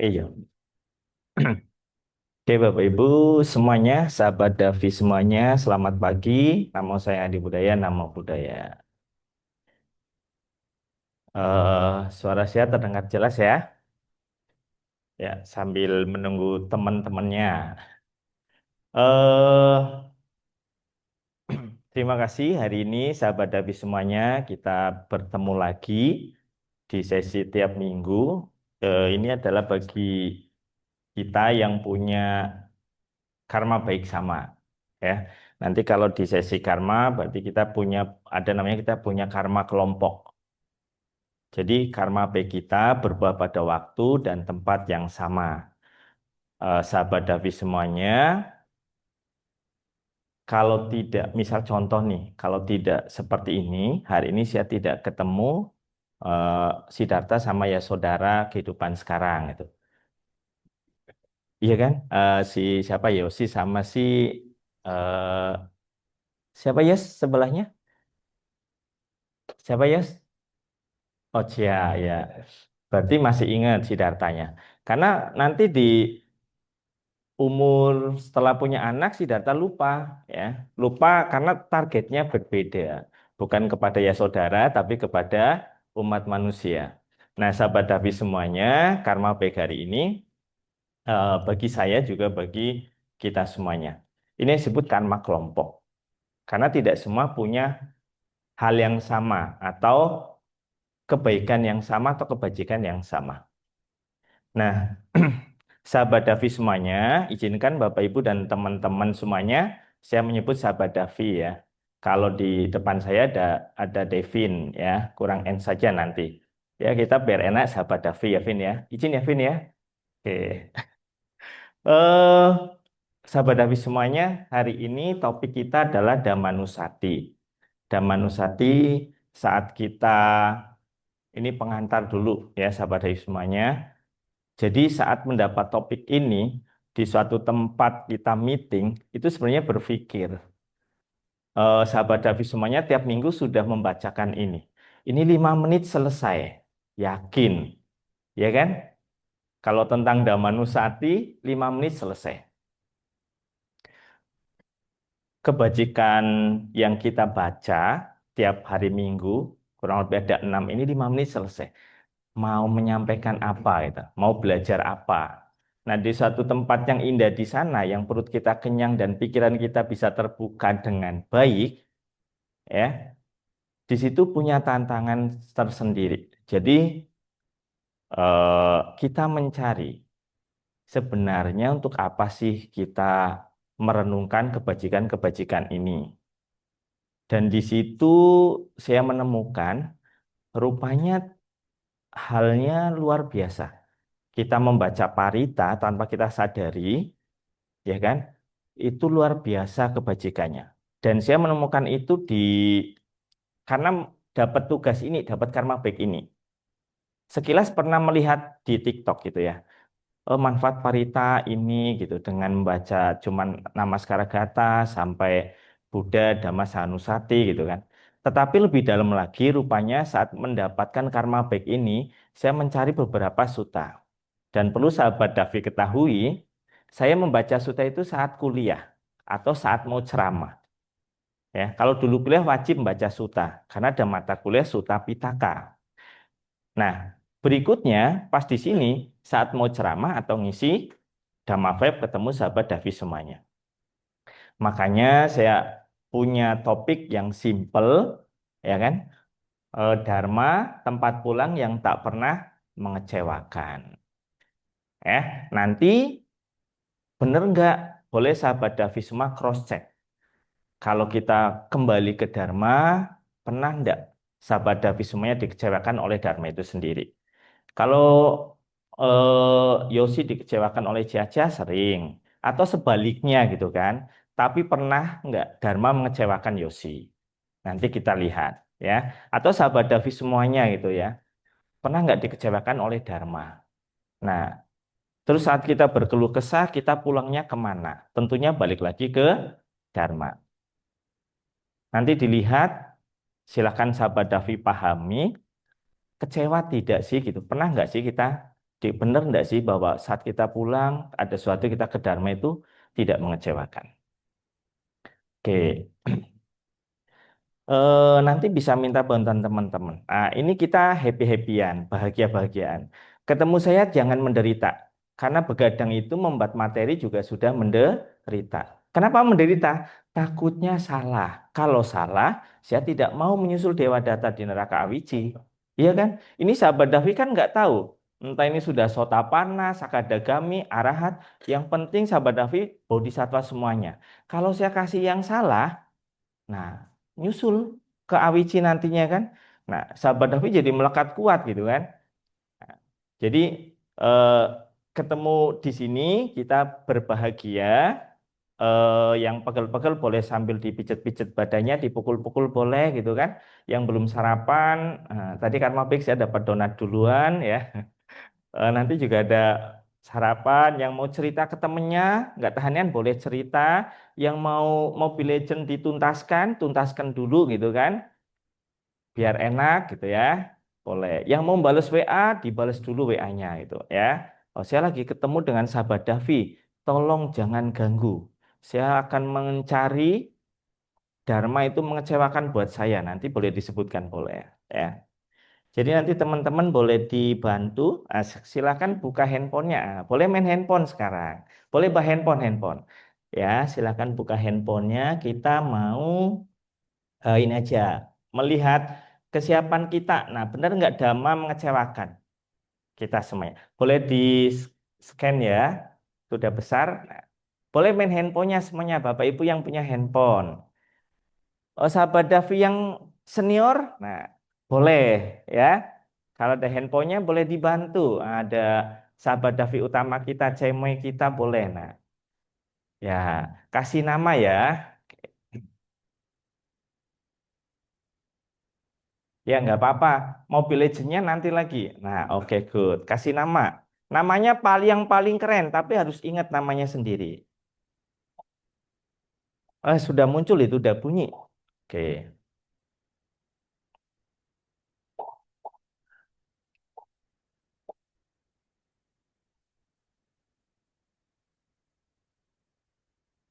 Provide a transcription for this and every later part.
Iya. Oke, Bapak Ibu semuanya, sahabat Davi semuanya, selamat pagi. Nama saya Adi Budaya, nama budaya. Suara saya terdengar jelas ya? Ya, sambil menunggu teman-temannya. eh Terima kasih hari ini, sahabat Davi semuanya, kita bertemu lagi di sesi tiap minggu. Ini adalah bagi kita yang punya karma baik sama, ya. Nanti kalau di sesi karma berarti kita punya ada namanya kita punya karma kelompok. Jadi karma baik kita berubah pada waktu dan tempat yang sama. Sahabat Davi semuanya, kalau tidak, misal contoh nih, kalau tidak seperti ini, hari ini saya tidak ketemu eh, Siddhartha sama ya saudara kehidupan sekarang itu. Iya kan? Si siapa Yosi sama si eh, siapa Yes sebelahnya? Siapa Yes? Oh ya, ya. Berarti masih ingat Siddhartanya. Karena nanti di umur setelah punya anak Siddhartha lupa, ya. Lupa karena targetnya berbeda. Bukan kepada ya saudara, tapi kepada umat manusia. Nah, sahabat Davi semuanya, karma baik hari ini bagi saya juga bagi kita semuanya. Ini disebut karma kelompok. Karena tidak semua punya hal yang sama atau kebaikan yang sama atau kebajikan yang sama. Nah, sahabat Davi semuanya, izinkan Bapak Ibu dan teman-teman semuanya, saya menyebut sahabat Davi ya. Kalau di depan saya ada Devin ya, kurang N saja nanti. Ya, kita biar enak sahabat Davi ya, Vin ya. Izin ya, Vin ya. Oke. Eh, sahabat Davi semuanya, hari ini topik kita adalah Damanusati. Damanusati saat kita ini pengantar dulu ya, sahabat Davi semuanya. Jadi saat mendapat topik ini di suatu tempat kita meeting, itu sebenarnya berpikir, sahabat Davi semuanya tiap minggu sudah membacakan ini. Ini 5 menit selesai, yakin, ya kan? Kalau tentang Damanusati, 5 menit selesai. Kebajikan yang kita baca tiap hari minggu, kurang lebih ada 6, ini 5 menit selesai. Mau menyampaikan apa itu, mau belajar apa. Nah, di suatu tempat yang indah di sana, yang perut kita kenyang dan pikiran kita bisa terbuka dengan baik, ya, di situ punya tantangan tersendiri. Jadi, kita mencari sebenarnya untuk apa sih kita merenungkan kebajikan-kebajikan ini. Dan di situ saya menemukan rupanya halnya luar biasa. Kita membaca parita tanpa kita sadari, ya kan? Itu luar biasa kebajikannya. Dan saya menemukan itu karena dapat tugas ini, dapat karma baik ini. Sekilas pernah melihat di TikTok gitu ya. Manfaat parita ini gitu dengan membaca cuman Namaskara sampai Buddha Dhamma Sanusati gitu kan. Tetapi lebih dalam lagi rupanya saat mendapatkan karma baik ini, saya mencari beberapa sutta. Dan perlu sahabat Davi ketahui, saya membaca sutta itu saat kuliah atau saat mau ceramah. Ya, kalau dulu kuliah wajib membaca sutta karena ada mata kuliah sutta Pitaka. Nah, berikutnya pas di sini saat mau ceramah atau ngisi Dhamma Vibe ketemu sahabat Davi semuanya. Makanya saya punya topik yang simple, ya kan? Dharma tempat pulang yang tak pernah mengecewakan. Nanti bener nggak? Boleh sahabat Davi semua cross check. Kalau kita kembali ke Dharma, pernah nggak sahabat Davi semuanya dikecewakan oleh Dharma itu sendiri? Kalau Yosi dikecewakan oleh Caca sering, atau sebaliknya gitu kan. Tapi pernah nggak Dharma mengecewakan Yosi? Nanti kita lihat ya. Atau sahabat Davi semuanya gitu ya. Pernah nggak dikecewakan oleh Dharma? Nah, terus saat kita berkeluh kesah, kita pulangnya kemana? Tentunya balik lagi ke Dharma. Nanti dilihat, silakan sahabat Davi pahami, kecewa tidak sih gitu. Pernah nggak sih kita Benar enggak sih bahwa saat kita pulang ada sesuatu kita ke Dharma itu tidak mengecewakan. Oke, nanti bisa minta bantuan teman-teman. Nah, ini kita happy-happyan, bahagia-bahagiaan. Ketemu saya jangan menderita, karena begadang itu membuat materi juga sudah menderita. Kenapa menderita? Takutnya salah. Kalau salah, saya tidak mau menyusul Dewa Data di neraka Awici. Iya kan? Ini sahabat Davi kan nggak tahu. Entah ini sudah Sotapana, Sakadagami, Arahat. Yang penting sahabat Davi bodhisattva semuanya. Kalau saya kasih yang salah, nah, nyusul ke Awici nantinya kan. Nah, sahabat Davi jadi melekat kuat gitu kan. Nah, jadi eh, ketemu di sini kita berbahagia. Yang pegel-pegel boleh sambil dipijat-pijat badannya, dipukul-pukul boleh gitu kan. Yang belum sarapan, tadi Karma Big saya dapat donat duluan ya. Nanti juga ada sarapan. Yang mau cerita ke temennya, nggak tahanian boleh cerita. Yang mau Mobile Legend dituntaskan, tuntaskan dulu gitu kan, biar enak gitu ya. Boleh. Yang mau balas WA, dibalas dulu WA-nya gitu ya. Oh, saya lagi ketemu dengan sahabat Davi. Tolong jangan ganggu. Saya akan mencari Dharma itu mengecewakan buat saya. Nanti boleh disebutkan boleh ya. Jadi nanti teman-teman boleh dibantu, silakan buka handphonenya. Boleh main handphone sekarang, boleh bawa handphone. Ya, silakan buka handphonenya. Kita mau ini aja, melihat kesiapan kita. Nah, benar nggak Dhamma mengecewakan kita semuanya? Boleh di scan ya, sudah besar. Nah, boleh main handphonenya semuanya, Bapak Ibu yang punya handphone. Oh, sahabat Davi yang senior, nah boleh ya. Kalau ada handphonenya boleh dibantu. Ada sahabat Davi utama kita, cemoy kita boleh. Nah, ya kasih nama ya. Ya nggak apa-apa. Mobile Legends-nya nanti lagi. Nah, oke good. Kasih nama. Namanya paling yang paling keren, tapi harus ingat namanya sendiri. Sudah muncul itu, udah bunyi. Oke.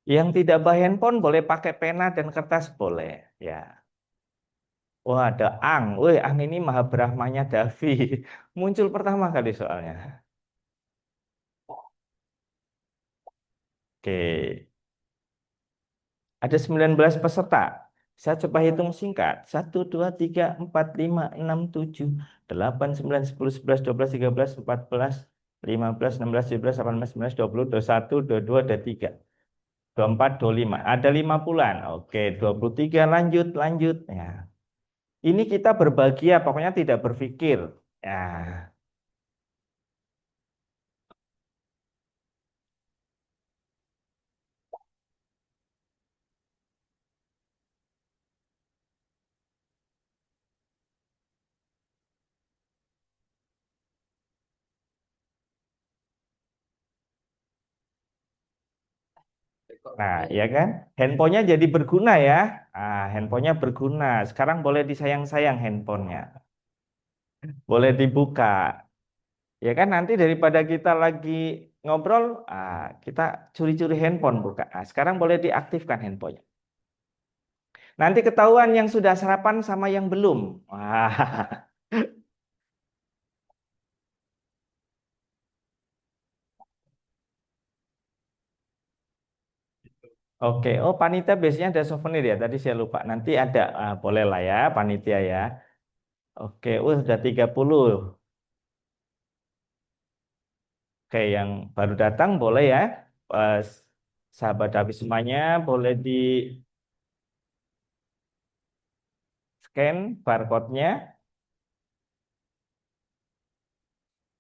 Yang tidak bawa handphone boleh pakai pena dan kertas boleh. Ya. Wah, ada Ang. Wih, Ang ini Maha Brahmanya Davi. Muncul pertama kali soalnya. Oke. Ada 19 peserta. Saya coba hitung singkat. 1, 2, 3, 4, 5, 6, 7, 11, 12, 13, 14, 15, 16, 17, 18, 19, 20, 21, 22, 23, 24, 25. Ada 5 bulan. Lanjut. Ya. Ini kita berbahagia, pokoknya tidak berpikir. Ya. Nah, ya kan? Handphonenya jadi berguna ya. Handphonenya berguna. Sekarang boleh disayang-sayang handphonenya. Boleh dibuka. Ya kan nanti daripada kita lagi ngobrol, kita curi-curi handphone buka. Sekarang boleh diaktifkan handphonenya. Nanti ketahuan yang sudah sarapan sama yang belum. Wah. Oke, oh panitia biasanya ada souvenir ya. Tadi saya lupa. Nanti ada, boleh lah ya panitia ya. Oke, sudah 30. Oke, yang baru datang boleh ya. Pas sahabat habis semuanya boleh di scan barcode-nya.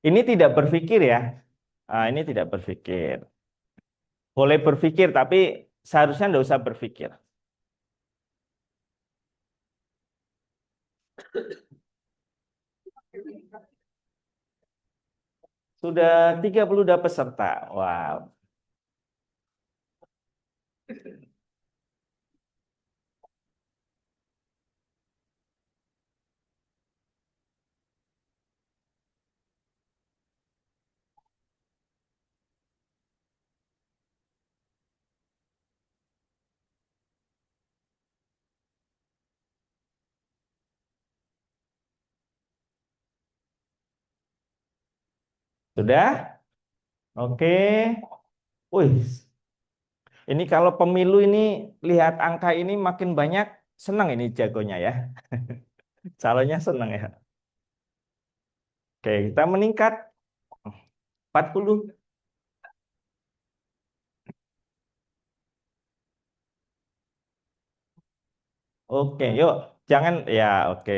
Ini tidak berpikir ya. Ini tidak berpikir. Boleh berpikir, tapi seharusnya nggak usah berpikir. Sudah 32 peserta. Wow. Sudah? Oke. Wih, ini kalau pemilu ini lihat angka ini makin banyak, senang ini jagonya ya. Calonnya senang ya. Oke, kita meningkat 40. Oke, yuk. Jangan ya, oke.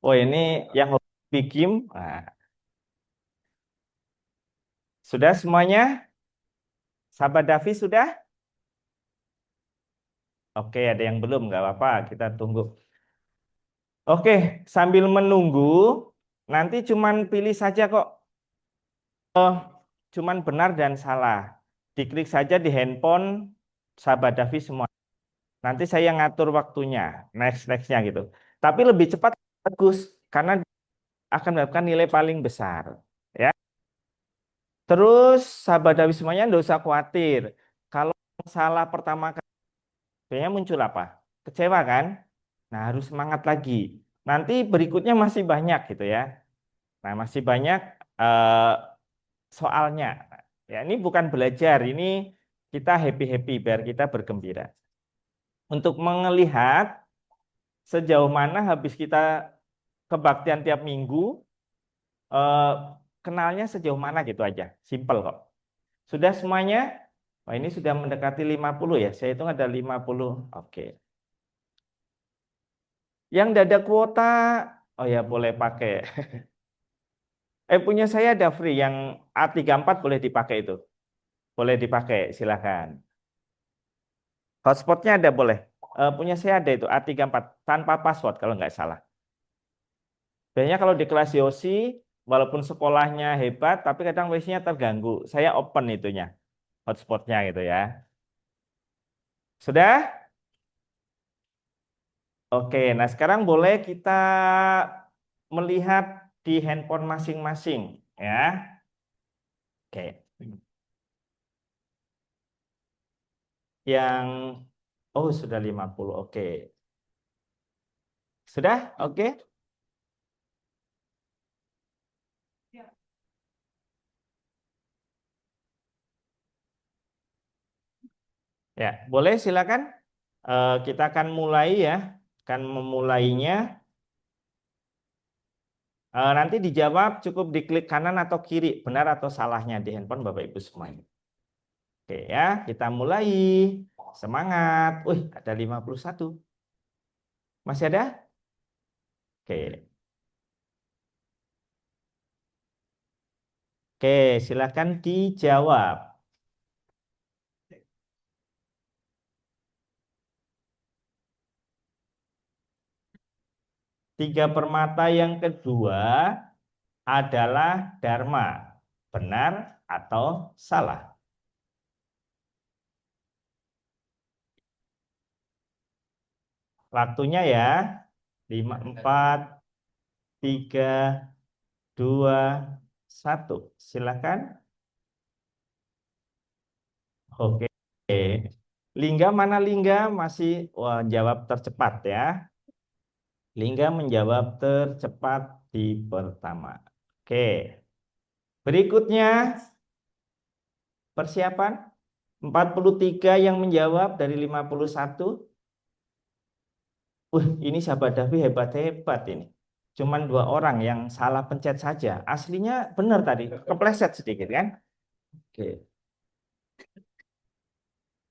Oh, ini yang hobi game. Nah, sudah semuanya? Sahabat Davi sudah? Oke, ada yang belum, nggak apa-apa. Kita tunggu. Oke, sambil menunggu, nanti cuman pilih saja kok. Cuman benar dan salah. Diklik saja di handphone sahabat Davi semua. Nanti saya ngatur waktunya, nextnya gitu. Tapi lebih cepat bagus, karena akan mendapatkan nilai paling besar. Ya. Terus sahabat Davi semuanya nggak usah khawatir. Kalau salah pertama kali, biasanya muncul apa? Kecewa kan? Nah, harus semangat lagi. Nanti berikutnya masih banyak gitu ya. Nah, masih banyak eh, soalnya. Ya, ini bukan belajar, ini kita happy-happy biar kita bergembira. Untuk melihat sejauh mana habis kita kebaktian tiap minggu, eh, kenalnya sejauh mana gitu aja. Simple kok. Sudah semuanya? Oh, ini sudah mendekati 50 ya. Saya hitung ada 50. Oke. Yang tidak ada kuota, oh ya boleh pakai. Punya saya ada free yang A34 boleh dipakai itu. Boleh dipakai, silakan. Hotspotnya ada boleh. Punya saya ada itu A34 tanpa password kalau nggak salah. Biasanya kalau di kelas Yosi, walaupun sekolahnya hebat, tapi kadang wifi-nya terganggu. Saya open itunya, hotspotnya gitu ya. Sudah? Oke, nah sekarang boleh kita melihat di handphone masing-masing ya. Oke. Yang oh sudah 50. Oke. Sudah? Oke. Ya, boleh silakan. Kita akan mulai ya. Akan memulainya. Nanti dijawab cukup diklik kanan atau kiri, benar atau salahnya di handphone Bapak Ibu semuanya. Oke ya, kita mulai. Semangat. Wih, ada 51. Masih ada? Oke. Oke, silakan dijawab. Tiga permata yang kedua adalah Dharma. Benar atau salah? Waktunya ya. 5, 4, 3, 2, 1. Silakan. Oke. Lingga mana Lingga? Masih wah, jawab tercepat ya. Lingga menjawab tercepat di pertama. Oke. Berikutnya persiapan 43 yang menjawab dari 51. Ini sahabat Davi hebat-hebat ini. Cuman dua orang yang salah pencet saja. Aslinya benar tadi, kepleset sedikit kan? Oke,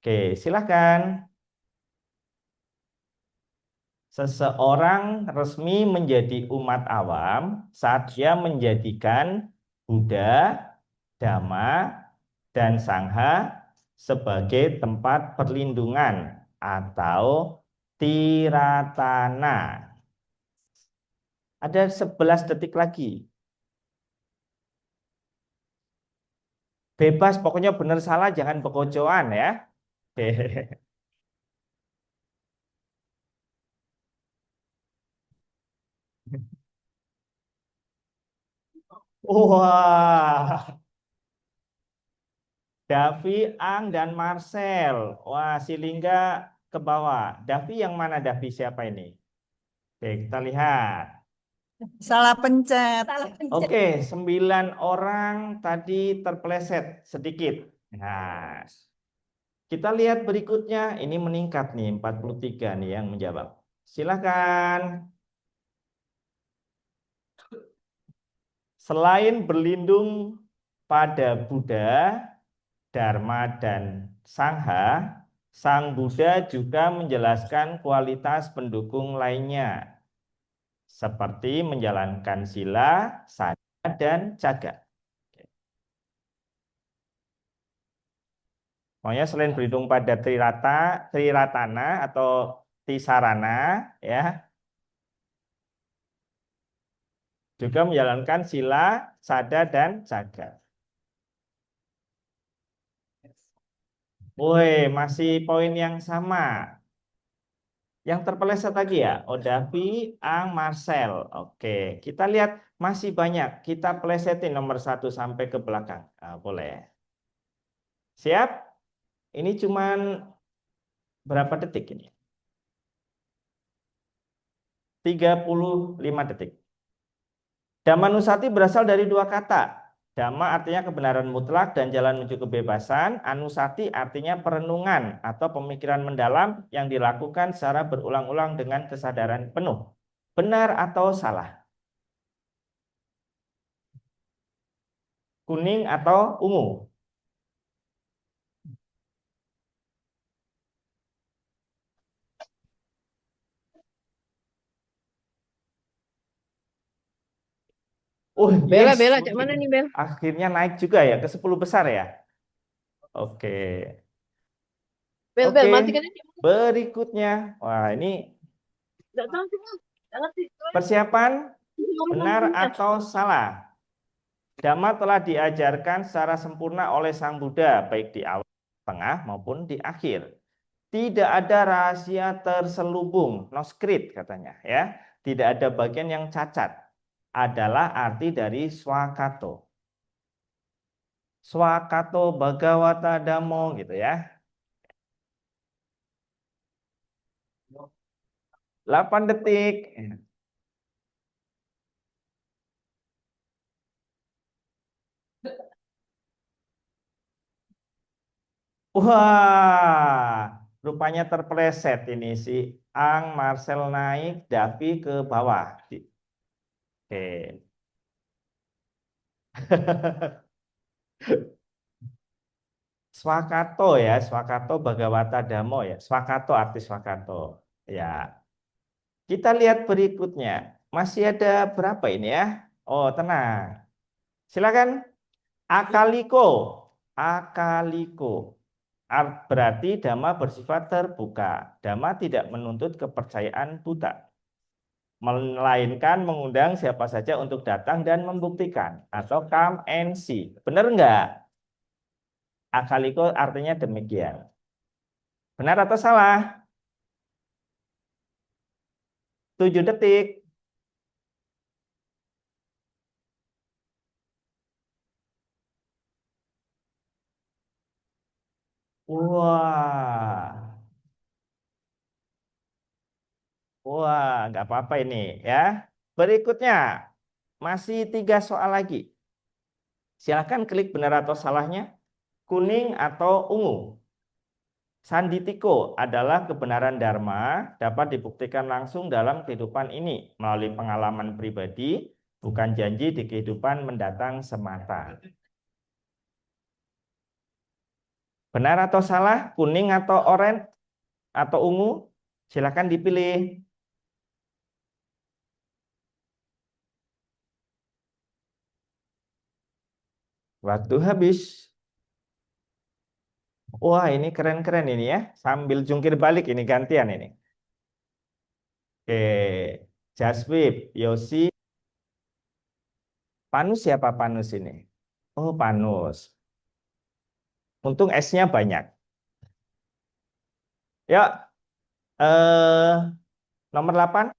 oke, silahkan. Seseorang resmi menjadi umat awam saat dia menjadikan Buddha, Dhamma, dan Sangha sebagai tempat perlindungan atau tiratana. Ada 11 detik lagi. Bebas, pokoknya benar salah jangan bekocoan ya. Oke. Wah, Davi, Ang, dan Marcel. Wah, si Lingga ke bawah. Davi yang mana Davi siapa ini? Oke, kita lihat. Salah pencet. Oke, 9 orang tadi terpeleset sedikit. Nah, kita lihat berikutnya, ini meningkat nih, 43 nih yang menjawab. Silakan. Selain berlindung pada Buddha, Dharma, dan Sangha, Sang Buddha juga menjelaskan kualitas pendukung lainnya, seperti menjalankan sila, sadhana, dan caga. Pokoknya selain berlindung pada Triratana atau Tisarana, ya, juga menjalankan sila, sada, dan caga. Woi, masih poin yang sama. Yang terpeleset lagi ya, Odavi, Ang, Marcel. Oke, kita lihat masih banyak. Kita pelesetin nomor 1 sampai ke belakang. Nah, boleh. Siap? Ini cuman berapa detik ini? 35 detik. Dhammanusati berasal dari dua kata. Dhamma artinya kebenaran mutlak dan jalan menuju kebebasan. Anusati artinya perenungan atau pemikiran mendalam yang dilakukan secara berulang-ulang dengan kesadaran penuh. Benar atau salah? Kuning atau ungu? Bella, Yes. Bella, cak mana nih, Bel? Akhirnya naik juga ya ke 10 besar ya. Oke. Bel, Oke. Bel, matikan aja. Berikutnya. Wah, ini Nggak tahu sih, Bel. Nggak ngerti. persiapan Ngomong benar pencet. atau salah? Dhamma telah diajarkan secara sempurna oleh Sang Buddha, baik di awal, tengah, maupun di akhir. Tidak ada rahasia terselubung, no script katanya ya. Tidak ada bagian yang cacat. Adalah arti dari swakato. Swakato Bhagawata Dhammo gitu ya. 8 detik. Wah, rupanya terpleset ini si Ang, Marcel naik, Davi ke bawah. Oke. Swakato ya, Swakato Bhagawata Dhammo ya. Swakato arti Swakato. Ya, kita lihat berikutnya. Masih ada berapa ini ya? Oh, tenang. Silakan. Akaliko. Akaliko. Berarti Dhamma bersifat terbuka. Dhamma tidak menuntut kepercayaan buta, melainkan mengundang siapa saja untuk datang dan membuktikan. Atau come and see. Benar nggak? Akaliko artinya demikian. Benar atau salah? 7 detik. Wah, wah, nggak apa-apa ini ya. Berikutnya, masih 3 soal lagi. Silakan klik benar atau salahnya, kuning atau ungu. Sanditiko adalah kebenaran Dharma dapat dibuktikan langsung dalam kehidupan ini melalui pengalaman pribadi, bukan janji di kehidupan mendatang semata. Benar atau salah, kuning atau oranye atau ungu? Silakan dipilih. Waktu habis. Wah, ini keren-keren ini ya. Sambil jungkir balik ini gantian ini. Oke, Jaswib, Yosi, Panus siapa Panus ini? Oh, Panus. Untung S-nya banyak. Ya, nomor 8.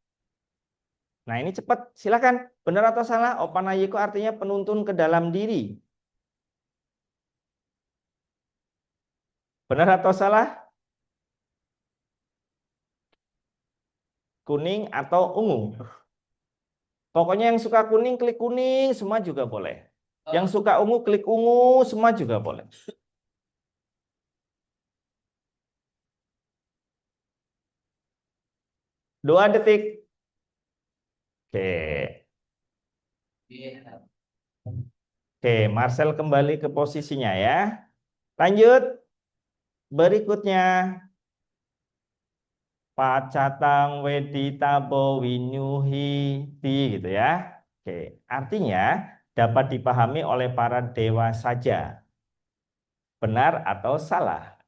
Nah, ini cepat. Silakan. Benar atau salah? Opanayiko artinya penuntun ke dalam diri. Benar atau salah? Kuning atau ungu? Pokoknya yang suka kuning, klik kuning, semua juga boleh. Yang suka ungu, klik ungu, semua juga boleh. Dua detik. Oke. Oke, Marcel kembali ke posisinya ya. Lanjut. Berikutnya. Pacatang weditabo winyuhi ti gitu ya. Oke, artinya dapat dipahami oleh para dewa saja. Benar atau salah?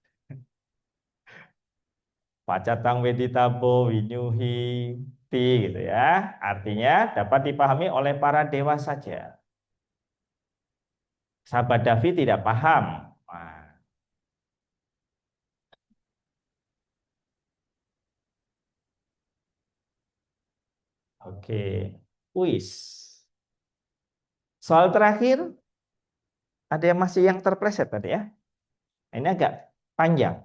Pacatang weditabo winyuhi ti gitu ya. Artinya dapat dipahami oleh para dewa saja. Sahabat Davi tidak paham. Nah, oke. Kuis. Soal terakhir, ada yang masih yang terpleset tadi ya. Ini agak panjang.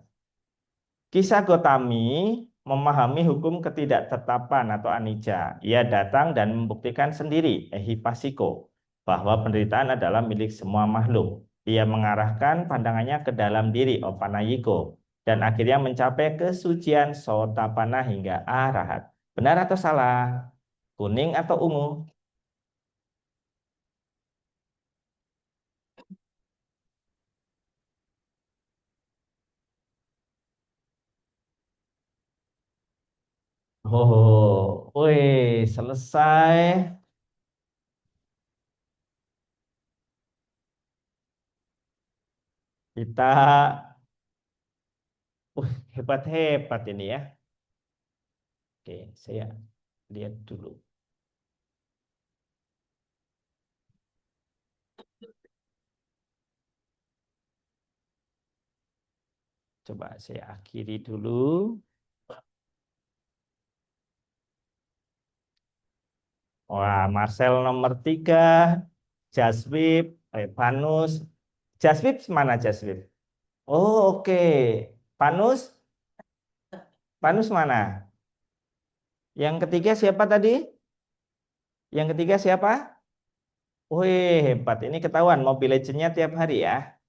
Kisah Gotami memahami hukum ketidaktetapan atau anicca. Ia datang dan membuktikan sendiri, ehipasiko, bahwa penderitaan adalah milik semua makhluk. Ia mengarahkan pandangannya ke dalam diri, opanayiko, dan akhirnya mencapai kesucian sotapana hingga arahat. Benar atau salah? Kuning atau ungu? Oh, wih, selesai. Kita, hebat-hebat ini ya. Oke, saya lihat dulu. Coba saya akhiri dulu. Wah, Marcel nomor 3, Jaswib, Panus. Jaswib mana Jaswib? Oh, oke. Panus, Panus mana? Yang ketiga siapa tadi? Yang ketiga siapa? Wih, hebat. Ini ketahuan Mobile Legends-nya tiap hari ya.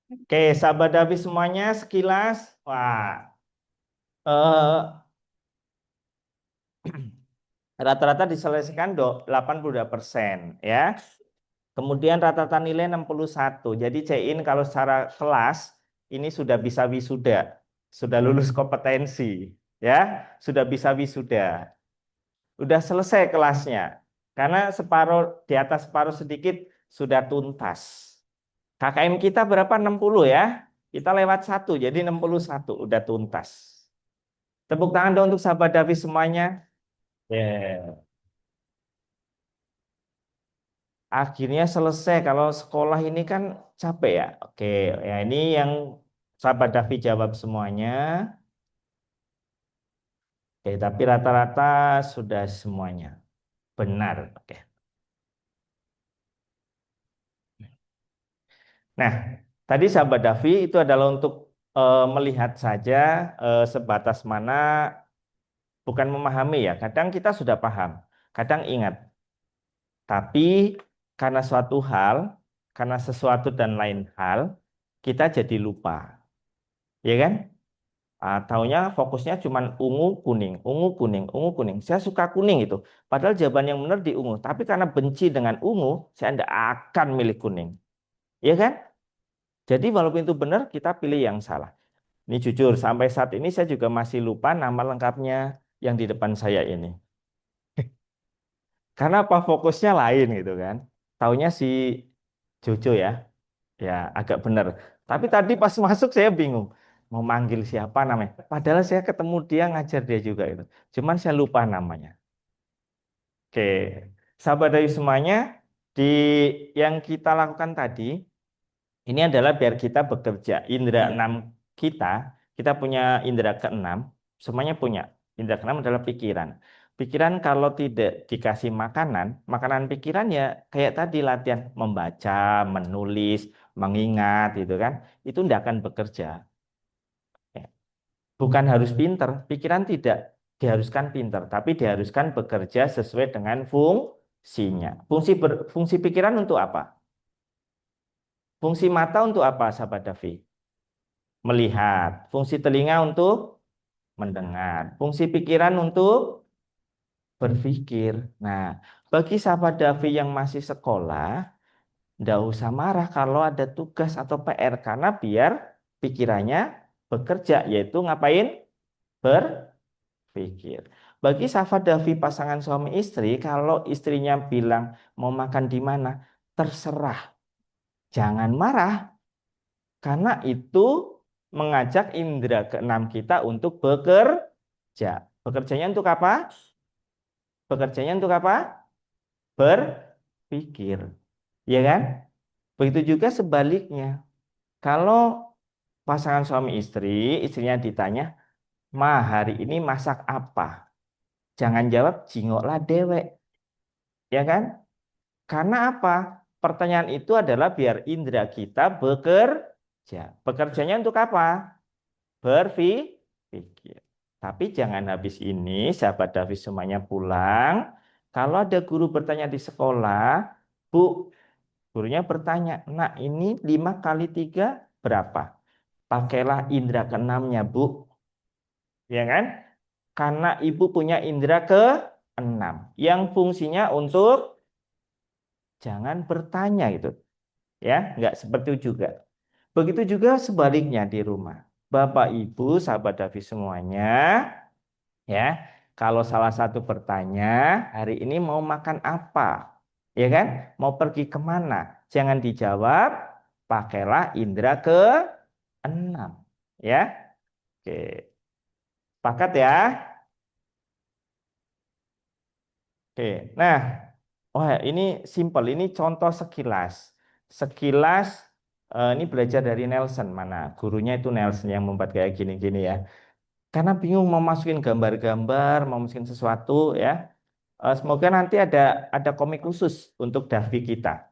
Oke, sahabat Davi semuanya sekilas. Wah, eh, rata-rata diselesaikan 82% ya. Kemudian rata-rata nilai 61. Jadi C-in kalau secara kelas ini sudah bisa wisuda, sudah lulus kompetensi, ya, sudah bisa wisuda. Udah selesai kelasnya. Karena separuh di atas separuh sedikit sudah tuntas. KKM kita berapa? 60 ya. Kita lewat satu, jadi 61 udah tuntas. Tepuk tangan dong untuk sahabat Davi semuanya. Ya. Akhirnya selesai. Kalau sekolah ini kan capek ya. Oke, ya ini yang sahabat Davi jawab semuanya. Oke, tapi rata-rata sudah semuanya benar. Oke. Nah, tadi sahabat Davi itu adalah untuk melihat saja sebatas mana, bukan memahami ya. Kadang kita sudah paham, kadang ingat. Tapi karena suatu hal, karena sesuatu dan lain hal, kita jadi lupa. Ya kan? Ah, taunya fokusnya cuma ungu kuning, ungu kuning, ungu kuning. Saya suka kuning itu. Padahal jawaban yang benar di ungu. Tapi karena benci dengan ungu, saya tidak akan milih kuning. Ya kan? Jadi walaupun itu benar, kita pilih yang salah. Ini jujur, sampai saat ini saya juga masih lupa nama lengkapnya yang di depan saya ini. Karena apa fokusnya lain gitu kan. Taunya si Jojo ya, ya agak benar. Tapi tadi pas masuk saya bingung mau manggil siapa namanya. Padahal saya ketemu dia ngajar dia juga itu. Cuman saya lupa namanya. Oke, sahabat dari semuanya, di yang kita lakukan tadi ini adalah biar kita bekerja. Indra enam kita punya indra keenam, semuanya punya. Indra keenam adalah pikiran. Pikiran kalau tidak dikasih makanan, makanan pikiran ya kayak tadi latihan membaca, menulis, mengingat gitu kan, itu tidak akan bekerja. Ya. Bukan harus pinter, pikiran tidak diharuskan pinter, tapi diharuskan bekerja sesuai dengan fungsinya. Fungsi pikiran untuk apa? Fungsi mata untuk apa, sahabat Davi? Melihat. Fungsi telinga untuk mendengar. Fungsi pikiran untuk berpikir. Nah, bagi sahabat Davi yang masih sekolah, nggak usah marah kalau ada tugas atau PR, karena biar pikirannya bekerja, yaitu ngapain? Berpikir. Bagi sahabat Davi pasangan suami istri, kalau istrinya bilang mau makan di mana, terserah. Jangan marah, karena itu mengajak indera keenam kita untuk bekerja. Bekerjanya untuk apa? Bekerjanya untuk apa? Berpikir. Ya kan? Begitu juga sebaliknya. Kalau pasangan suami istri, istrinya ditanya, "Ma, hari ini masak apa?" Jangan jawab, "Jingoklah dewek." Ya kan? Karena apa? Pertanyaan itu adalah biar indera kita bekerja. Bekerjanya untuk apa? Berpikir. Tapi jangan habis ini, sahabat Davis semuanya pulang. Kalau ada guru bertanya di sekolah, Bu, gurunya bertanya, "Nak, ini 5 kali 3 berapa?" Pakailah indera keenamnya, Bu. Ya kan? Karena ibu punya indera keenam. Yang fungsinya untuk jangan bertanya gitu. Ya, nggak seperti itu juga. Begitu juga sebaliknya di rumah. Bapak, Ibu, sahabat Davi semuanya, ya, kalau salah satu bertanya, hari ini mau makan apa? Ya kan? Mau pergi kemana? Jangan dijawab, pakailah indera keenam. Ya, oke. Sepakat ya? Oke. Nah, oh ya, ini simpel. Ini contoh sekilas. Sekilas, ini belajar dari Nelson. Mana? Gurunya itu Nelson yang membuat kayak gini-gini ya. Karena bingung mau masukin gambar-gambar, mau masukin sesuatu ya. Semoga nanti ada komik khusus untuk Davi kita.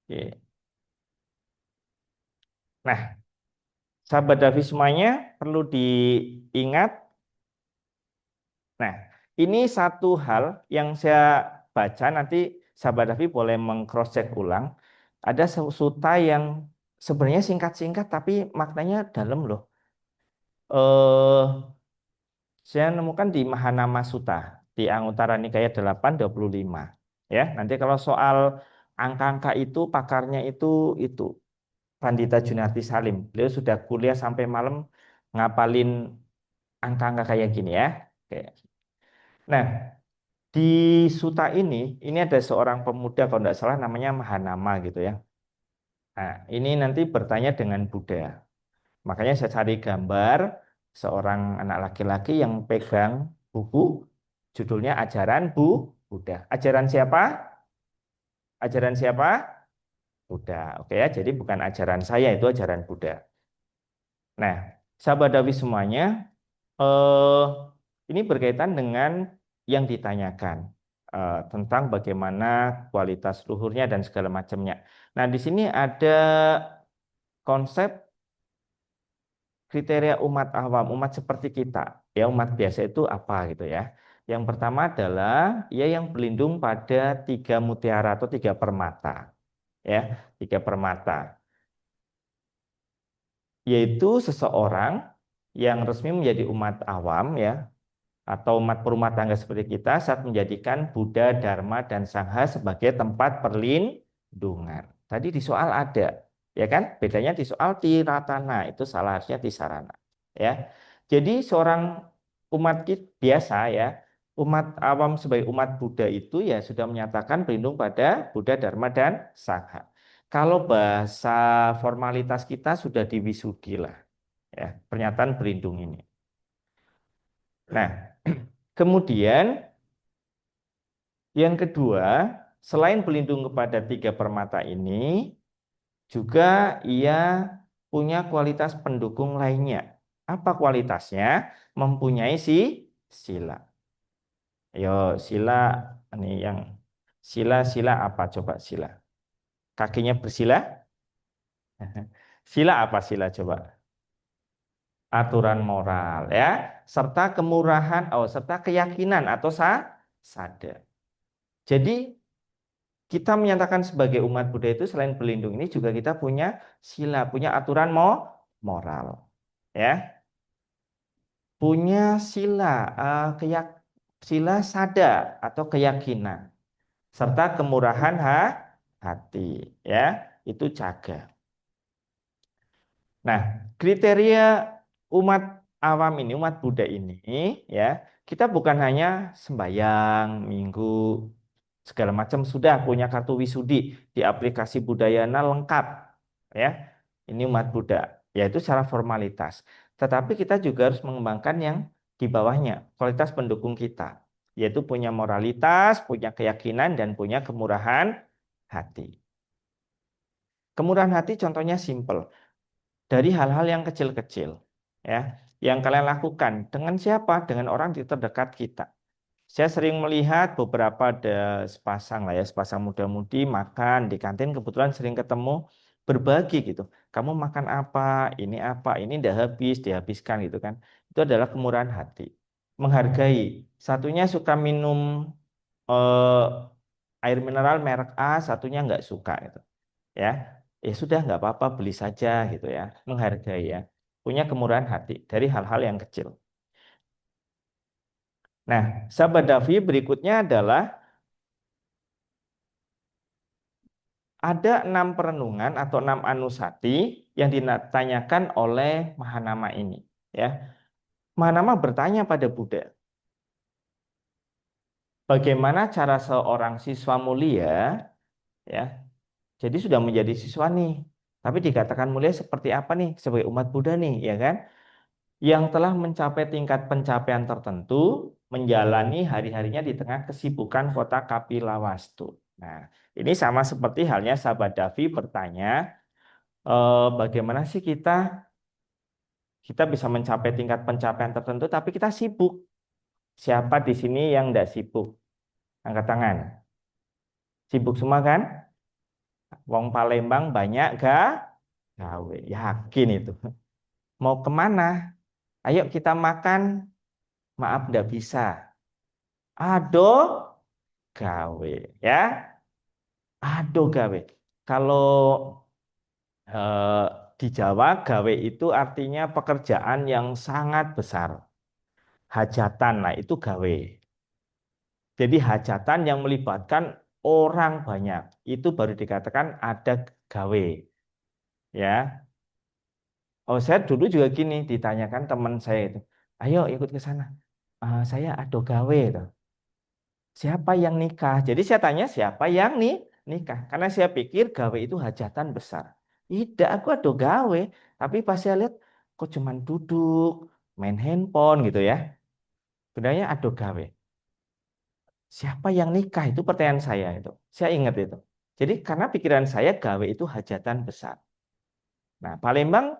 Oke. Nah, sahabat Davi semuanya perlu diingat. Nah, ini satu hal yang saya baca, nanti sahabat Davi boleh meng-cross check ulang. Ada suta yang sebenarnya singkat-singkat tapi maknanya dalam loh. Eh, saya nemukan di Mahanama Sutta di Anguttara Nikaya 825. Ya, nanti kalau soal angka-angka itu pakarnya itu Pandita Junarti Salim. Beliau sudah kuliah sampai malam ngapalin angka-angka kayak gini ya. Oke. Nah, di Suta ini ada seorang pemuda kalau tidak salah namanya Mahanama gitu ya. Nah, ini nanti bertanya dengan Buddha. Makanya saya cari gambar seorang anak laki-laki yang pegang buku, judulnya Ajaran Buddha. Ajaran siapa? Ajaran siapa? Buddha. Oke ya, jadi bukan ajaran saya, itu ajaran Buddha. Nah, sahabat Dawi semuanya, eh, ini berkaitan dengan yang ditanyakan tentang bagaimana kualitas luhurnya dan segala macamnya. Nah, di sini ada konsep kriteria umat awam, umat seperti kita, ya umat biasa itu apa gitu ya. Yang pertama adalah ya yang berlindung pada 3 mutiara atau 3 permata, ya 3 permata, yaitu seseorang yang resmi menjadi umat awam ya atau umat perumah tangga seperti kita saat menjadikan Buddha, Dharma, dan Sangha sebagai tempat perlindungan. Tadi di soal ada, ya kan? Bedanya di soal tiratana, itu salah harusnya tisarana. Ya, jadi seorang biasa ya, umat awam sebagai umat Buddha itu ya sudah menyatakan berlindung pada Buddha, Dharma, dan Sangha. Kalau bahasa formalitas kita sudah diwisugi lah, ya, pernyataan berlindung ini. Nah, kemudian yang kedua, selain berlindung kepada 3 permata ini, juga ia punya kualitas pendukung lainnya. Apa kualitasnya? Mempunyai sila. Yo, sila ini yang sila apa coba sila? Kakinya bersila? Sila apa sila coba? Aturan moral ya, serta kemurahan, serta keyakinan atau sada. Jadi kita menyatakan sebagai umat Buddha itu selain pelindung ini juga kita punya sila, punya aturan moral, ya, punya sila, sila sada atau keyakinan, serta kemurahan hati, ya, itu jaga. Nah, kriteria umat awam ini, umat Buddha ini, ya, kita bukan hanya sembahyang, minggu, segala macam sudah punya kartu wisudi di aplikasi Budayana lengkap, ya. Ini umat Buddha, yaitu secara formalitas. Tetapi kita juga harus mengembangkan yang di bawahnya, kualitas pendukung kita, yaitu punya moralitas, punya keyakinan, dan punya kemurahan hati. Kemurahan hati contohnya simple dari hal-hal yang kecil-kecil, ya, yang kalian lakukan dengan siapa? Dengan orang di terdekat kita. Saya sering melihat beberapa ada sepasang lah ya, sepasang muda-mudi makan di kantin, kebetulan sering ketemu, berbagi gitu. Kamu makan apa, ini udah habis, dihabiskan gitu kan. Itu adalah kemurahan hati. Menghargai. Satunya suka minum air mineral merek A, satunya nggak suka gitu. Ya, ya sudah nggak apa-apa beli saja gitu ya, menghargai ya, punya kemurahan hati dari hal-hal yang kecil. Nah, Sabadavi berikutnya adalah ada 6 perenungan atau 6 anusati yang ditanyakan oleh Mahanama ini. Ya, Mahanama bertanya pada Buddha, bagaimana cara seorang siswa mulia, ya, jadi sudah menjadi siswa nih, tapi dikatakan mulia seperti apa nih sebagai umat Buddha nih, ya kan? Yang telah mencapai tingkat pencapaian tertentu, menjalani hari-harinya di tengah kesibukan kota Kapilawastu. Nah, ini sama seperti halnya sahabat Davi bertanya, bagaimana sih kita bisa mencapai tingkat pencapaian tertentu, tapi kita sibuk. Siapa di sini yang tidak sibuk? Angkat tangan. Sibuk semua kan? Wong Palembang banyak gak? Gawe, yakin itu. Mau kemana? Ayo kita makan. Maaf, tidak bisa. Aduh, gawe ya, aduh gawe. Kalau eh, di Jawa gawe itu artinya pekerjaan yang sangat besar, hajatan lah itu gawe. Jadi hajatan yang melibatkan orang banyak itu baru dikatakan ada gawe, ya. Oh, saya dulu juga gini ditanyakan teman saya itu, ayo ikut ke sana. "Ah, saya ada gawe itu. Siapa yang nikah?" Jadi saya tanya siapa yang nikah. Karena saya pikir gawe itu hajatan besar. Tidak, aku ada gawe. Tapi pas saya lihat kok cuman duduk, main handphone gitu ya. Sebenarnya ada gawe. Siapa yang nikah? Itu pertanyaan saya itu. Saya ingat itu. Jadi karena pikiran saya gawe itu hajatan besar. Nah, Palembang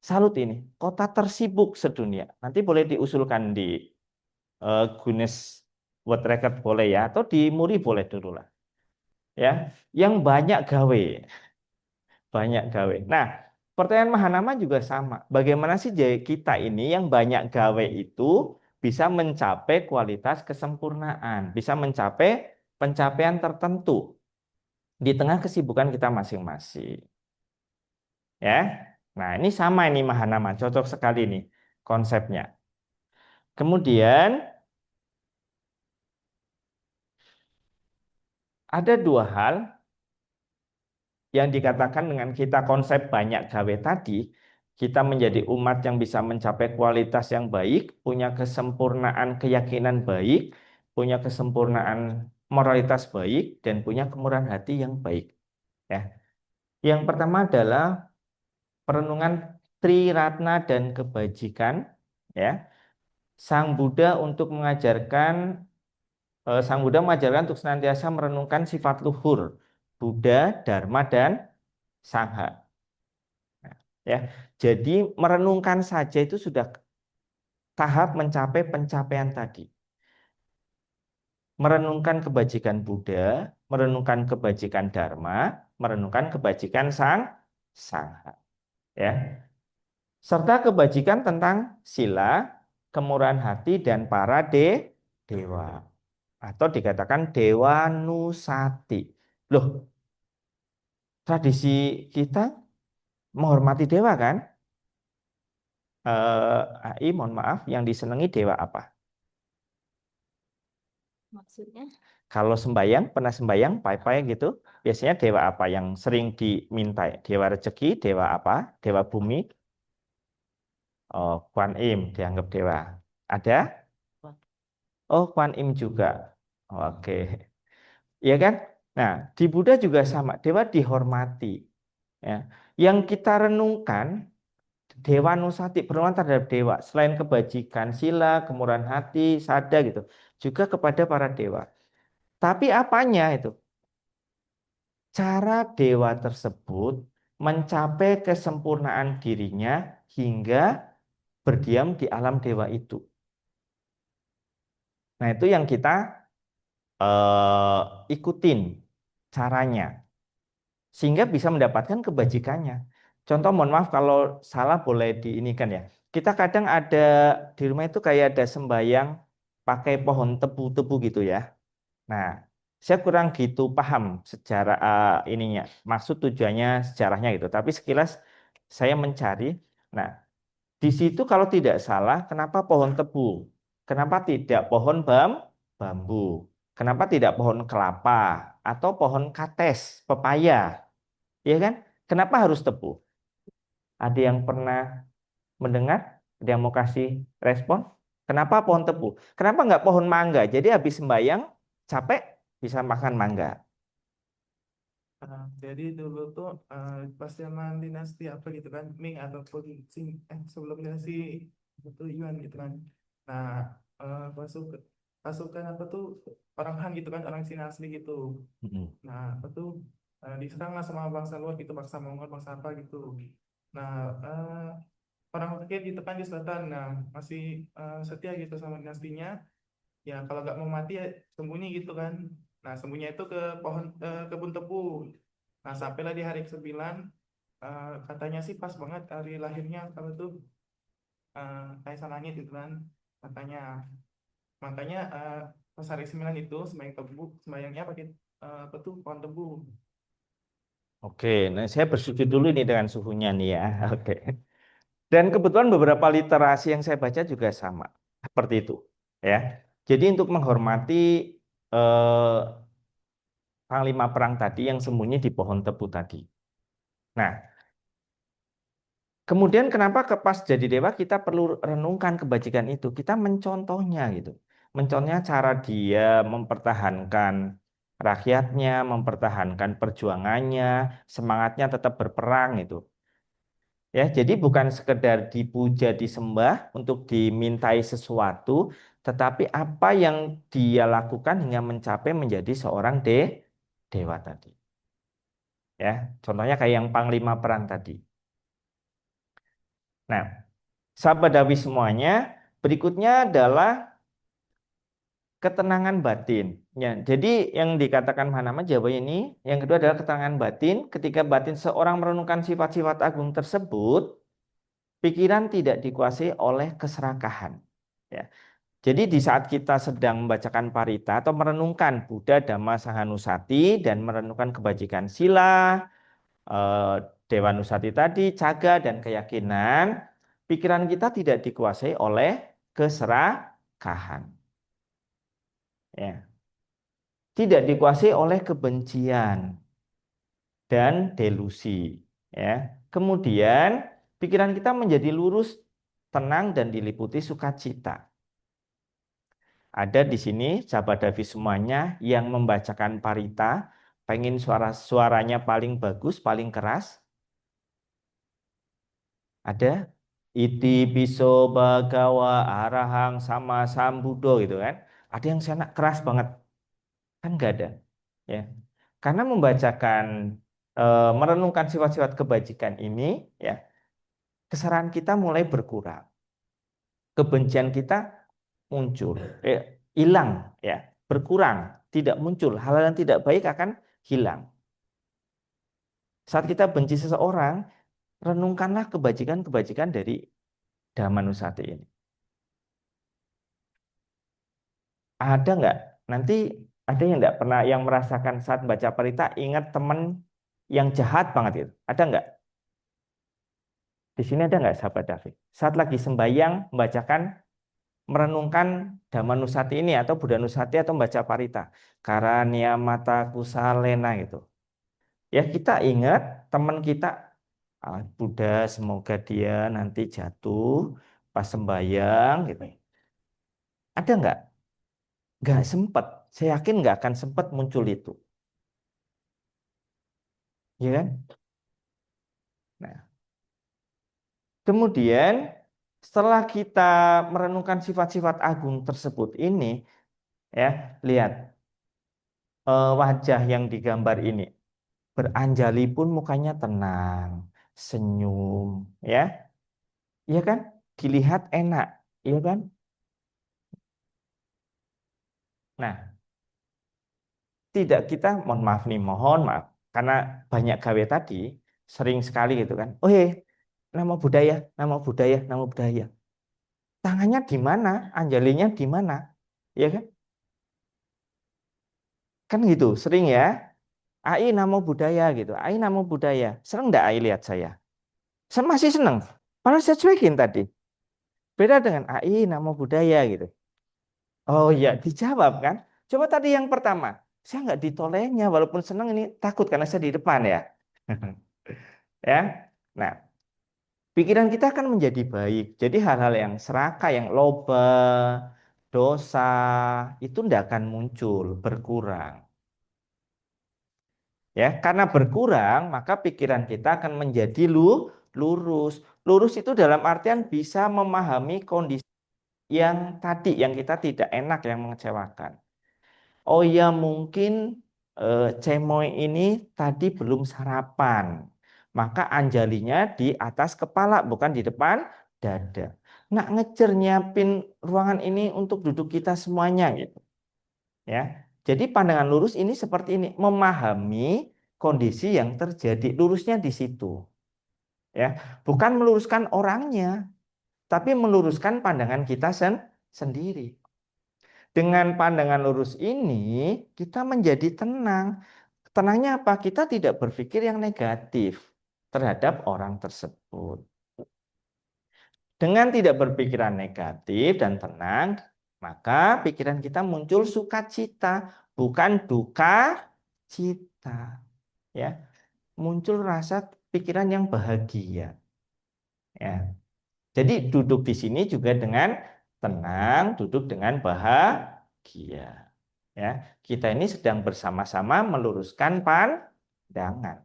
salut ini. Kota tersibuk sedunia. Nanti boleh diusulkan di Guinness World Record boleh ya. Atau di Muri boleh dulu lah. Ya, yang banyak gawe, banyak gawe. Nah, pertanyaan Mahanama juga sama. Bagaimana sih kita ini yang banyak gawe itu bisa mencapai kualitas kesempurnaan, bisa mencapai pencapaian tertentu di tengah kesibukan kita masing-masing, ya. Nah, ini sama ini Mahanama, cocok sekali nih konsepnya. Kemudian ada dua hal yang dikatakan dengan kita konsep banyak gawe tadi, kita menjadi umat yang bisa mencapai kualitas yang baik, punya kesempurnaan keyakinan baik, punya kesempurnaan moralitas baik, dan punya kemurahan hati yang baik. Ya. Yang pertama adalah perenungan Triratna dan kebajikan. Ya. Sang Buddha mengajarkan untuk senantiasa merenungkan sifat luhur Buddha, Dharma, dan Sangha. Ya, jadi merenungkan saja itu sudah tahap mencapai pencapaian tadi. Merenungkan kebajikan Buddha, merenungkan kebajikan Dharma, merenungkan kebajikan Sangha. Ya. Serta kebajikan tentang sila, kemurahan hati, dan para dewa. Atau dikatakan Dewa Nusati. Loh, tradisi kita menghormati dewa kan? AI, mohon maaf, yang disenangi dewa apa? Maksudnya? Kalau sembayang, pernah sembayang, pai-pai gitu, biasanya dewa apa yang sering diminta? Dewa rezeki, dewa apa? Dewa bumi, oh, Kuan Im dianggap dewa. Ada? Oh, Kuan Im juga. Oke, iya kan? Nah, di Buddha juga sama, dewa dihormati. Ya. Yang kita renungkan, Dewa Nusati, bernuan terhadap dewa. Selain kebajikan, sila, kemurahan hati, sada gitu. Juga kepada para dewa. Tapi apanya itu? Cara dewa tersebut mencapai kesempurnaan dirinya hingga berdiam di alam dewa itu. Nah, itu yang kita ikutin caranya sehingga bisa mendapatkan kebajikannya. Contoh, mohon maaf kalau salah boleh diinikan ya. Kita kadang ada di rumah itu kayak ada sembayang pakai pohon tebu-tebu gitu ya. Nah, saya kurang gitu paham sejarah ininya, maksud tujuannya sejarahnya gitu. Tapi sekilas saya mencari. Nah, di situ kalau tidak salah, kenapa pohon tebu? Kenapa tidak pohon bambu? Kenapa tidak pohon kelapa atau pohon kates, pepaya? Ya kan? Kenapa harus tebu? Ada yang pernah mendengar? Ada yang mau kasih respon? Kenapa pohon tebu? Kenapa nggak pohon mangga? Jadi habis sembayang capek bisa makan mangga. Jadi dulu tuh pas zaman dinasti apa gitu kan, Ming ataupun sebelum dinasti itu Yuan gitu kan. Nah, pasukan apa tuh orang Han gitu kan, orang Cina asli gitu. Mm-mm. Nah, apa tuh diserang lah sama bangsa luar gitu, bangsa Mongol, bangsa apa gitu. Nah, orang Hokkien gitu kan di selatan, nah masih setia gitu sama dinastinya. Ya kalau nggak mau mati ya sembunyi gitu kan. Nah sembunyi itu ke kebun tebu. Nah sampailah di hari ke-9, katanya sih pas banget hari lahirnya kalau tuh Kaisar Langit gitu kan katanya. Makanya pas hari 9 itu sembahyang tebu, sembahyangnya pakai apa tuh pohon tebu. Oke, nah saya bersetuju dulu ini dengan suhunya nih ya. Oke. Dan kebetulan beberapa literasi yang saya baca juga sama seperti itu, ya. Jadi untuk menghormati eh, panglima perang tadi yang sembunyi di pohon tebu tadi. Nah, kemudian kenapa pas jadi dewa kita perlu renungkan kebajikan itu? Kita mencontohnya gitu. Mencontohnya cara dia mempertahankan rakyatnya, mempertahankan perjuangannya, semangatnya tetap berperang itu. Ya, jadi bukan sekedar dipuja, disembah untuk dimintai sesuatu, tetapi apa yang dia lakukan hingga mencapai menjadi seorang dewa tadi. Ya, contohnya kayak yang panglima perang tadi. Nah, sahabat Dawi semuanya, berikutnya adalah ketenangan batin. Ya, jadi yang dikatakan Mahanama Jawa ini, yang kedua adalah ketenangan batin. Ketika batin seorang merenungkan sifat-sifat agung tersebut, pikiran tidak dikuasai oleh keserakahan. Ya. Jadi di saat kita sedang membacakan parita atau merenungkan Buddha, Dhamma, Sangha Nusati dan merenungkan kebajikan sila, eh, Dewa Nusati tadi, caga dan keyakinan, pikiran kita tidak dikuasai oleh keserakahan. Ya. Tidak dikuasai oleh kebencian dan delusi. Ya. Kemudian pikiran kita menjadi lurus, tenang dan diliputi sukacita. Ada di sini sahabat Davi semuanya yang membacakan parita, pengen suaranya paling bagus, paling keras. Ada iti piso bagawa arahang sama sambudo gitu kan. Ada yang sana keras banget, kan nggak ada. Ya, karena membacakan, merenungkan sifat-sifat kebajikan ini, ya, kesalahan kita mulai berkurang. kebencian kita muncul, hilang, ya, berkurang, tidak muncul. Hal-hal yang tidak baik akan hilang. Saat kita benci seseorang, renungkanlah kebajikan-kebajikan dari Damanusati ini. Ada nggak? Nanti ada yang nggak pernah yang merasakan saat baca Parita ingat teman yang jahat banget itu? Ada nggak? Di sini ada nggak sahabat David? Saat lagi sembahyang membacakan merenungkan Damanusati ini atau Buddha Nusati atau membaca Parita, Karania Mata Kusalena gitu. Ya kita ingat teman kita, Buddha semoga dia nanti jatuh pas sembahyang gitu. Ada nggak? Nggak sempat. Saya yakin nggak akan sempat muncul itu. Ya kan? Nah, kemudian setelah kita merenungkan sifat-sifat agung tersebut ini, ya, lihat wajah yang digambar ini. Beranjali pun mukanya tenang, senyum, ya. Iya kan? Dilihat enak, iya kan? Nah, tidak kita, mohon maaf nih, mohon maaf. Karena banyak gawe tadi, sering sekali gitu kan. Oh iya, nama budaya, nama budaya, nama budaya. Tangannya di mana? Anjalinya di mana? Ya kan? Kan gitu, sering ya. AI nama budaya gitu. AI nama budaya. Seneng enggak AI lihat saya? Saya masih seneng. Padahal saya cuekin tadi. Beda dengan AI nama budaya gitu. Oh iya, dijawab kan? Coba tadi yang pertama. Saya nggak ditolehnya, walaupun seneng ini takut karena saya di depan ya. Ya. Nah, pikiran kita akan menjadi baik. Jadi hal-hal yang serakah, yang loba, dosa, itu tidak akan muncul, berkurang. Ya, karena berkurang, maka pikiran kita akan menjadi lurus. Lurus itu dalam artian bisa memahami kondisi yang tadi, yang kita tidak enak, yang mengecewakan. Oh ya, mungkin Cemoy ini tadi belum sarapan. Maka anjalinya di atas kepala, bukan di depan dada. Nggak ngejar nyiapin ruangan ini untuk duduk kita semuanya gitu. Ya. Jadi pandangan lurus ini seperti ini, memahami kondisi yang terjadi. Lurusnya di situ. Ya, bukan meluruskan orangnya, tapi meluruskan pandangan kita sendiri. Dengan pandangan lurus ini, kita menjadi tenang. Tenangnya apa? Kita tidak berpikir yang negatif terhadap orang tersebut. Dengan tidak berpikiran negatif dan tenang, maka pikiran kita muncul sukacita, bukan duka cita. Ya, muncul rasa pikiran yang bahagia. Ya. Jadi duduk di sini juga dengan tenang, duduk dengan bahagia. Ya, kita ini sedang bersama-sama meluruskan pandangan.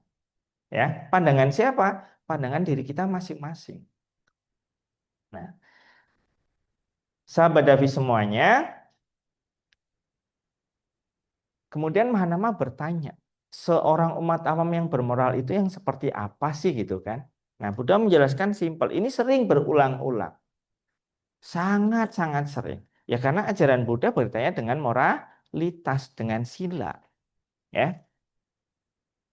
Ya, pandangan siapa? Pandangan diri kita masing-masing. Nah, sahabat Davi semuanya, kemudian Mahanama bertanya, seorang umat awam yang bermoral itu yang seperti apa sih gitu kan? Nah, Buddha menjelaskan simpel, ini sering berulang-ulang. Sangat-sangat sering. Ya karena ajaran Buddha bertanya dengan moralitas, dengan sila. Ya,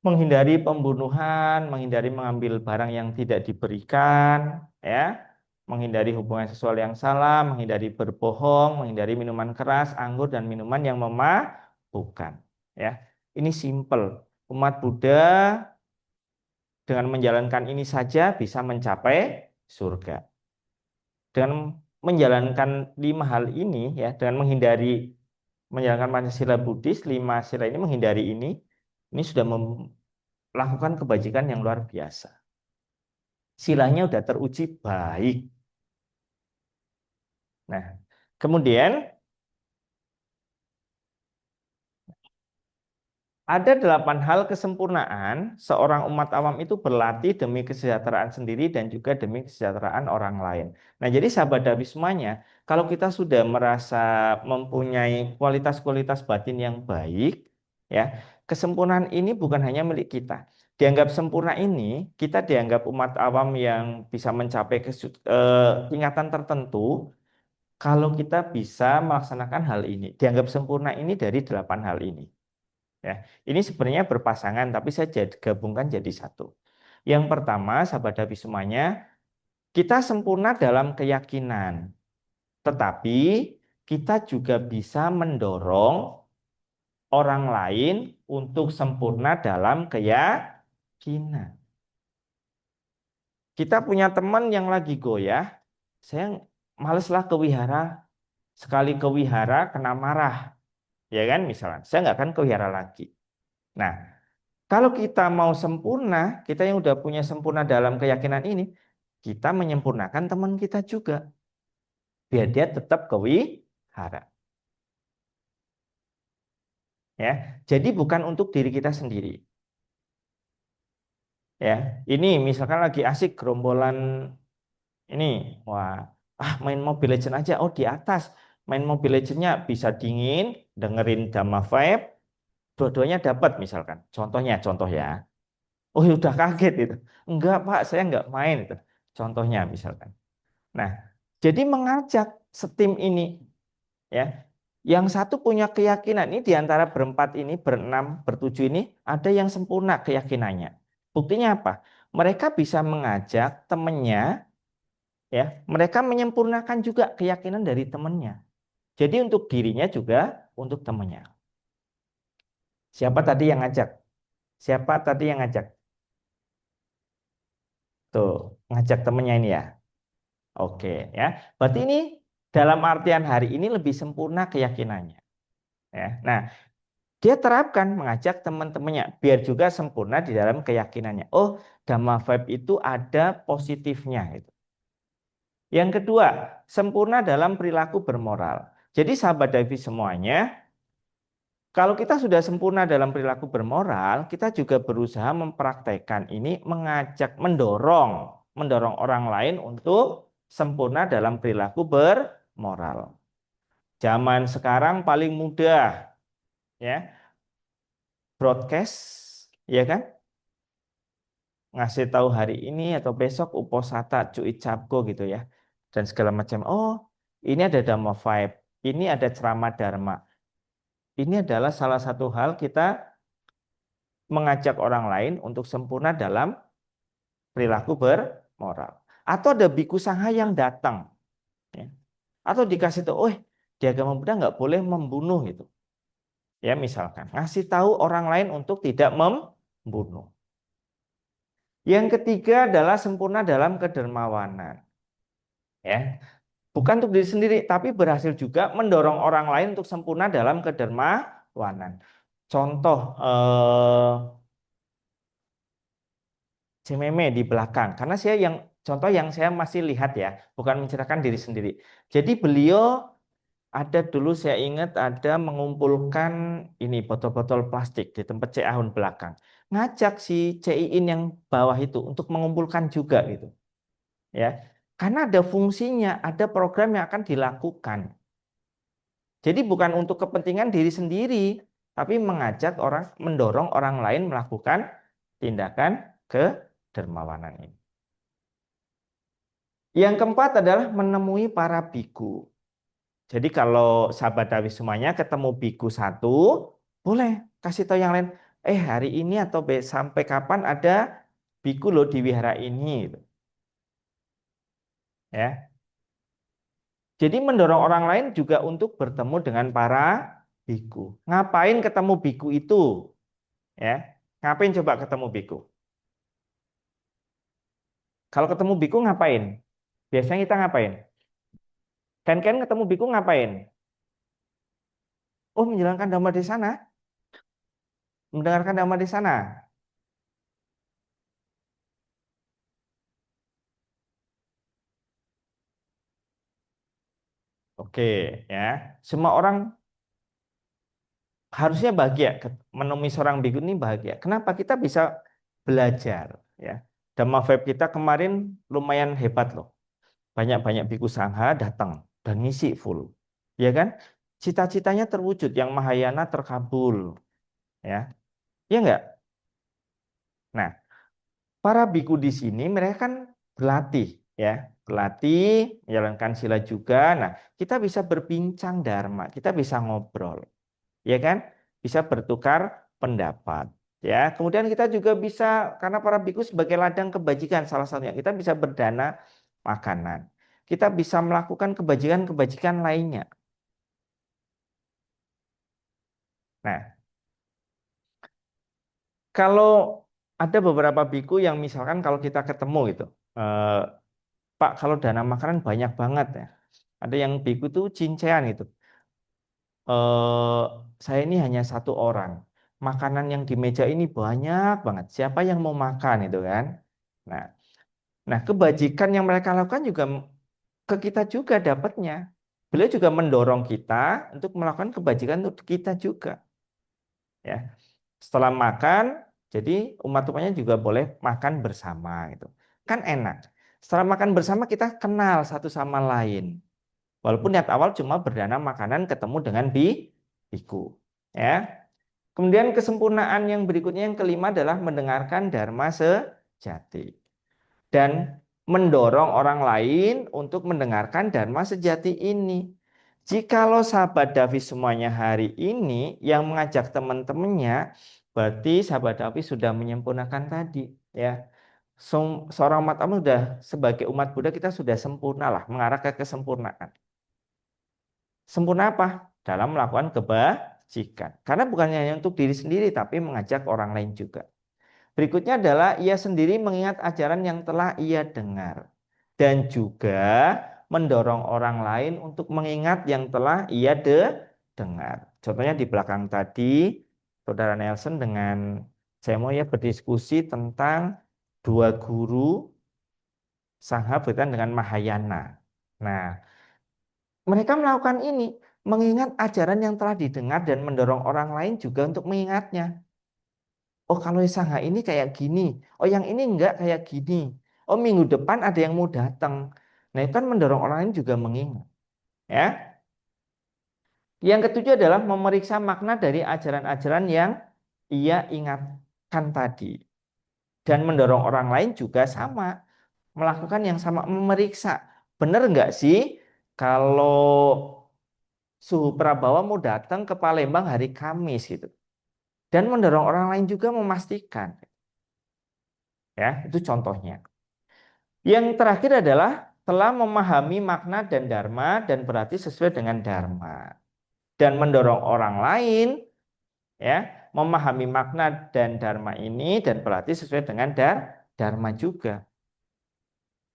menghindari pembunuhan, menghindari mengambil barang yang tidak diberikan, ya, menghindari hubungan seksual yang salah, menghindari berbohong, menghindari minuman keras, anggur dan minuman yang memabukkan. Ya, ini simple. Umat Buddha dengan menjalankan ini saja bisa mencapai surga. Dengan menjalankan 5 hal ini, ya, dengan menjalankan Pancasila Buddhis, 5 sila ini menghindari ini sudah melakukan kebajikan yang luar biasa. Silanya udah teruji baik. Nah, kemudian ada 8 hal kesempurnaan seorang umat awam itu berlatih demi kesejahteraan sendiri dan juga demi kesejahteraan orang lain. Nah, jadi sahabat Davi semuanya, kalau kita sudah merasa mempunyai kualitas-kualitas batin yang baik, ya, kesempurnaan ini bukan hanya milik kita. Dianggap sempurna ini, kita dianggap umat awam yang bisa mencapai tingkatan tertentu, kalau kita bisa melaksanakan hal ini, dianggap sempurna ini dari 8 hal ini. Ya, ini sebenarnya berpasangan, tapi saya gabungkan jadi satu. Yang pertama, sahabat Davi semuanya, kita sempurna dalam keyakinan, tetapi kita juga bisa mendorong orang lain untuk sempurna dalam keyakinan. Kita punya teman yang lagi goyah, saya maleslah ke wihara, sekali ke wihara kena marah, ya kan misalnya, saya nggak akan ke wihara lagi. Nah, kalau kita mau sempurna, kita yang udah punya sempurna dalam keyakinan ini, kita menyempurnakan teman kita juga, biar dia tetap ke wihara. Ya, jadi bukan untuk diri kita sendiri. Ya, ini misalkan lagi asik gerombolan ini, wah, main Mobile Legends aja, oh di atas, main Mobile Legends-nya bisa dingin, dengerin Dhamma Vibe, dua-duanya dapat misalkan, contoh ya, oh ya udah kaget itu, enggak Pak, saya enggak main itu, contohnya misalkan. Nah, jadi mengajak setim ini, ya, yang satu punya keyakinan ini di antara berempat ini, berenam, bertujuh ini, ada yang sempurna keyakinannya. Buktinya apa? Mereka bisa mengajak temannya, ya, mereka menyempurnakan juga keyakinan dari temannya. Jadi untuk dirinya juga untuk temannya. Siapa tadi yang ngajak? Siapa tadi yang ngajak? Tuh, ngajak temannya ini ya. Oke, ya. Berarti ini dalam artian hari ini lebih sempurna keyakinannya. Ya. Nah, dia terapkan mengajak teman-temannya biar juga sempurna di dalam keyakinannya. Oh, Dhamma Vibe itu ada positifnya itu. Yang kedua, sempurna dalam perilaku bermoral. Jadi sahabat Davi semuanya, kalau kita sudah sempurna dalam perilaku bermoral, kita juga berusaha mempraktekkan ini, mengajak, mendorong orang lain untuk sempurna dalam perilaku bermoral. Zaman sekarang paling mudah, ya, broadcast, ya kan? Ngasih tahu hari ini atau besok uposata cuit capko gitu ya, dan segala macam. Oh, ini ada Dhamma Vibe, ini ada ceramah Dharma. Ini adalah salah satu hal kita mengajak orang lain untuk sempurna dalam perilaku bermoral. Atau ada biku sangha yang datang, ya. Atau dikasih tahu, oh di agama Buddha nggak boleh membunuh gitu. Ya misalkan ngasih tahu orang lain untuk tidak membunuh. Yang ketiga adalah sempurna dalam kedermawanan. Ya, bukan untuk diri sendiri, tapi berhasil juga mendorong orang lain untuk sempurna dalam kedermawanan. Contoh Cememe di belakang, karena saya yang contoh yang saya masih lihat ya, bukan menceritakan diri sendiri. Jadi beliau ada dulu saya ingat ada mengumpulkan ini botol-botol plastik di tempat C Ahun belakang. Ngajak si CIIN yang bawah itu untuk mengumpulkan juga gitu. Ya. Karena ada fungsinya, ada program yang akan dilakukan. Jadi bukan untuk kepentingan diri sendiri, tapi mengajak orang, mendorong orang lain melakukan tindakan kedermawanan ini. Yang keempat adalah menemui para biku. Jadi kalau sahabat Dawi semuanya ketemu biku satu, boleh kasih tahu yang lain, hari ini atau sampai kapan ada biku loh di wihara ini. Gitu. Ya. Jadi mendorong orang lain juga untuk bertemu dengan para biku. Ngapain ketemu biku itu? Ya. Ngapain coba ketemu biku? Kalau ketemu biku ngapain? Biasanya kita ngapain? Kan ketemu biku ngapain? Oh, menjalankan dhamma di sana, mendengarkan dhamma di sana. Oke, ya. Semua orang harusnya bahagia menemui seorang biku ini bahagia. Kenapa? Kita bisa belajar, ya. Dhamma Vibe kita kemarin lumayan hebat loh. Banyak-banyak biku sangha datang dan ngisi full. Ya kan? Cita-citanya terwujud, yang Mahayana terkabul, ya. Ya enggak? Nah, para biku di sini mereka kan berlatih, ya. berlatih, menjalankan sila juga. Nah, kita bisa berbincang dharma, kita bisa ngobrol, ya kan? Bisa bertukar pendapat. Ya, kemudian kita juga bisa, karena para biku sebagai ladang kebajikan, salah satunya kita bisa berdana makanan. Kita bisa melakukan kebajikan-kebajikan lainnya. Nah, kalau ada beberapa biku yang misalkan kalau kita ketemu gitu, Pak, kalau dana makanan banyak banget ya. Ada yang biku tuh cincean gitu. Saya ini hanya satu orang. Makanan yang di meja ini banyak banget. Siapa yang mau makan itu kan? Nah, nah kebajikan yang mereka lakukan juga ke kita juga dapatnya. Beliau juga mendorong kita untuk melakukan kebajikan untuk kita juga. Ya, setelah makan, jadi umat-umatnya juga boleh makan bersama gitu. Kan enak. Setelah makan bersama kita kenal satu sama lain. Walaupun niat awal cuma berdana makanan ketemu dengan biku. Ya. Kemudian kesempurnaan yang berikutnya yang kelima adalah mendengarkan dharma sejati dan mendorong orang lain untuk mendengarkan dharma sejati ini. Jikalau sahabat Davis semuanya hari ini yang mengajak teman-temannya, berarti sahabat Davis sudah menyempurnakan tadi, ya. Seorang umat Islam sudah sebagai umat Buddha kita sudah sempurna lah, mengarah ke kesempurnaan. Sempurna apa? Dalam melakukan kebajikan. Karena bukan hanya untuk diri sendiri, tapi mengajak orang lain juga. Berikutnya adalah ia sendiri mengingat ajaran yang telah ia dengar. Dan juga mendorong orang lain untuk mengingat yang telah ia dengar. Contohnya di belakang tadi, Saudara Nelson dengan saya mau ya berdiskusi tentang dua guru Sangha berkaitan dengan Mahayana. Nah, mereka melakukan ini, mengingat ajaran yang telah didengar dan mendorong orang lain juga untuk mengingatnya. Oh, kalau Sangha ini kayak gini. Oh, yang ini enggak kayak gini. Oh, minggu depan ada yang mau datang. Nah, itu kan mendorong orang lain juga mengingat. Ya. Yang ketujuh adalah memeriksa makna dari ajaran-ajaran yang ia ingatkan tadi. Dan mendorong orang lain juga sama. Melakukan yang sama, memeriksa. Benar enggak sih kalau Suhu Prabawa mau datang ke Palembang hari Kamis gitu. Dan mendorong orang lain juga memastikan. Ya, itu contohnya. Yang terakhir adalah telah memahami makna dan dharma dan berarti sesuai dengan dharma. Dan mendorong orang lain ya memahami makna dan dharma ini dan berarti sesuai dengan dharma juga.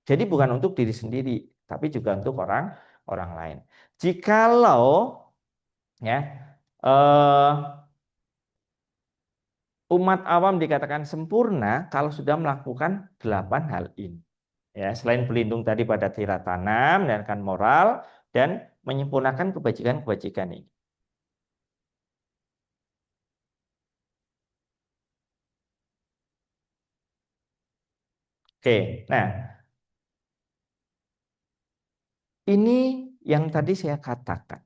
Jadi bukan untuk diri sendiri, tapi juga untuk orang lain. Jikalau ya eh, umat awam dikatakan sempurna kalau sudah melakukan 8 hal ini. Ya, selain berlindung tadi pada tiratana, menegakkan moral, dan menyempurnakan kebajikan-kebajikan ini. Oke, nah ini yang tadi saya katakan.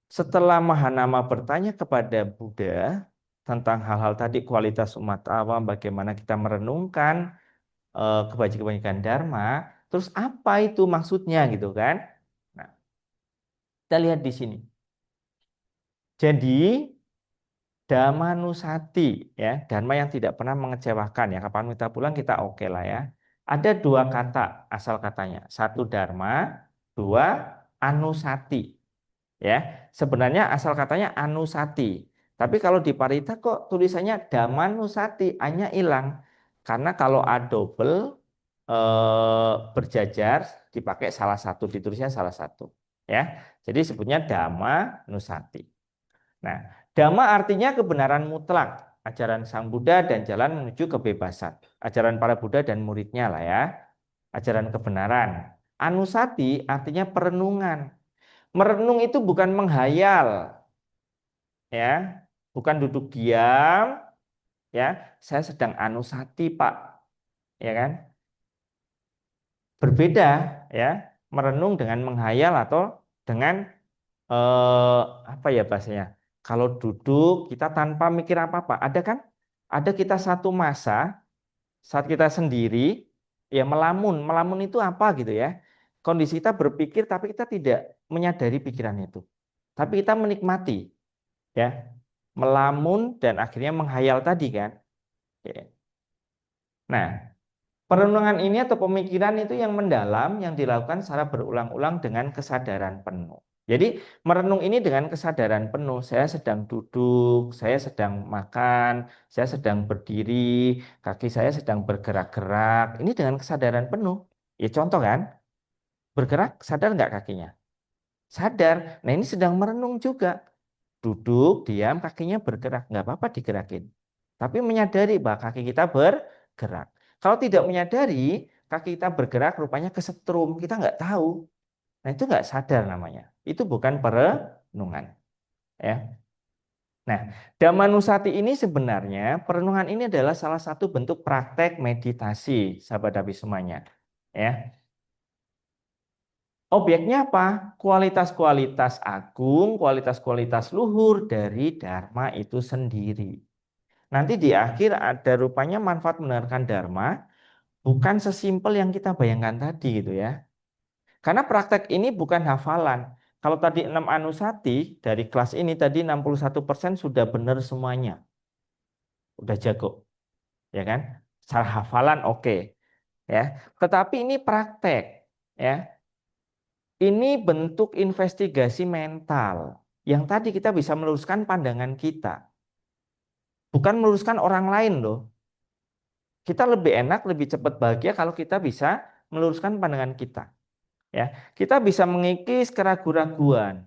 Setelah Mahanama bertanya kepada Buddha tentang hal-hal tadi, kualitas umat awam, bagaimana kita merenungkan kebajikan-kebajikan Dharma, terus apa itu maksudnya gitu kan? Nah, kita lihat di sini. Jadi Dhammanusati ya, dharma yang tidak pernah mengecewakan ya. Kapan kita pulang kita oke lah ya. Ada dua kata asal katanya. Satu dharma, dua anusati. Ya, sebenarnya asal katanya anusati. Tapi kalau di Parita kok tulisannya Dhammanusati, hanya hilang. Karena kalau A double berjajar dipakai salah satu, ditulisnya salah satu. Ya, jadi sebutnya Dhammanusati. Nah, Dhamma artinya kebenaran mutlak, ajaran Sang Buddha dan jalan menuju kebebasan. Ajaran para Buddha dan muridnya lah ya, ajaran kebenaran. Anusati artinya perenungan. Merenung itu bukan menghayal, ya, bukan duduk diam, ya. Saya sedang anusati, Pak, ya kan? Berbeda, ya, merenung dengan menghayal atau dengan apa ya bahasanya? Kalau duduk kita tanpa mikir apa-apa, ada kan? Ada kita satu masa saat kita sendiri, ya melamun. Melamun itu apa gitu ya? Kondisi kita berpikir tapi kita tidak menyadari pikiran itu. Tapi kita menikmati ya. Melamun dan akhirnya menghayal tadi kan. Ya. Nah, perenungan ini atau pemikiran itu yang mendalam yang dilakukan secara berulang-ulang dengan kesadaran penuh. Jadi merenung ini dengan kesadaran penuh. Saya sedang duduk, saya sedang makan, saya sedang berdiri, kaki saya sedang bergerak-gerak. Ini dengan kesadaran penuh. Ya contoh kan, bergerak sadar nggak kakinya? Sadar. Nah ini sedang merenung juga. Duduk, diam, kakinya bergerak. Nggak apa-apa digerakin. Tapi menyadari bahwa kaki kita bergerak. Kalau tidak menyadari, kaki kita bergerak rupanya kesetrum. Kita nggak tahu. Nah itu nggak sadar namanya. Itu bukan perenungan. Ya. Nah, Dhammanusati ini sebenarnya, perenungan ini adalah salah satu bentuk praktek meditasi, sahabat Nabi semuanya. Ya. Objeknya apa? Kualitas-kualitas agung, kualitas-kualitas luhur dari Dharma itu sendiri. Nanti di akhir ada rupanya manfaat mendengarkan Dharma, bukan sesimpel yang kita bayangkan tadi gitu ya. Karena praktek ini bukan hafalan. Kalau tadi 6 anusati, dari kelas ini tadi 61% sudah benar semuanya. Udah jago, ya kan? Secara hafalan oke, ya. Tetapi ini praktek, ya. Ini bentuk investigasi mental yang tadi kita bisa meluruskan pandangan kita. Bukan meluruskan orang lain loh. Kita lebih enak, lebih cepat bahagia kalau kita bisa meluruskan pandangan kita. Ya, kita bisa mengikis keraguan-raguan.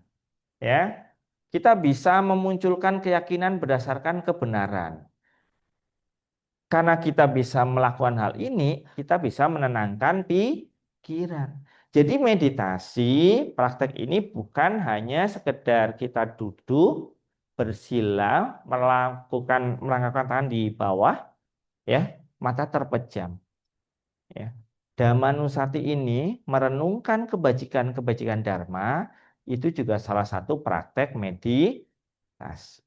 Ya, kita bisa memunculkan keyakinan berdasarkan kebenaran. Karena kita bisa melakukan hal ini, kita bisa menenangkan pikiran. Jadi meditasi, praktek ini bukan hanya sekedar kita duduk, bersila, melangkahkan tangan di bawah, ya, mata terpejam. Ya. Dhammanusati ini merenungkan kebajikan-kebajikan Dharma, itu juga salah satu praktek meditasi.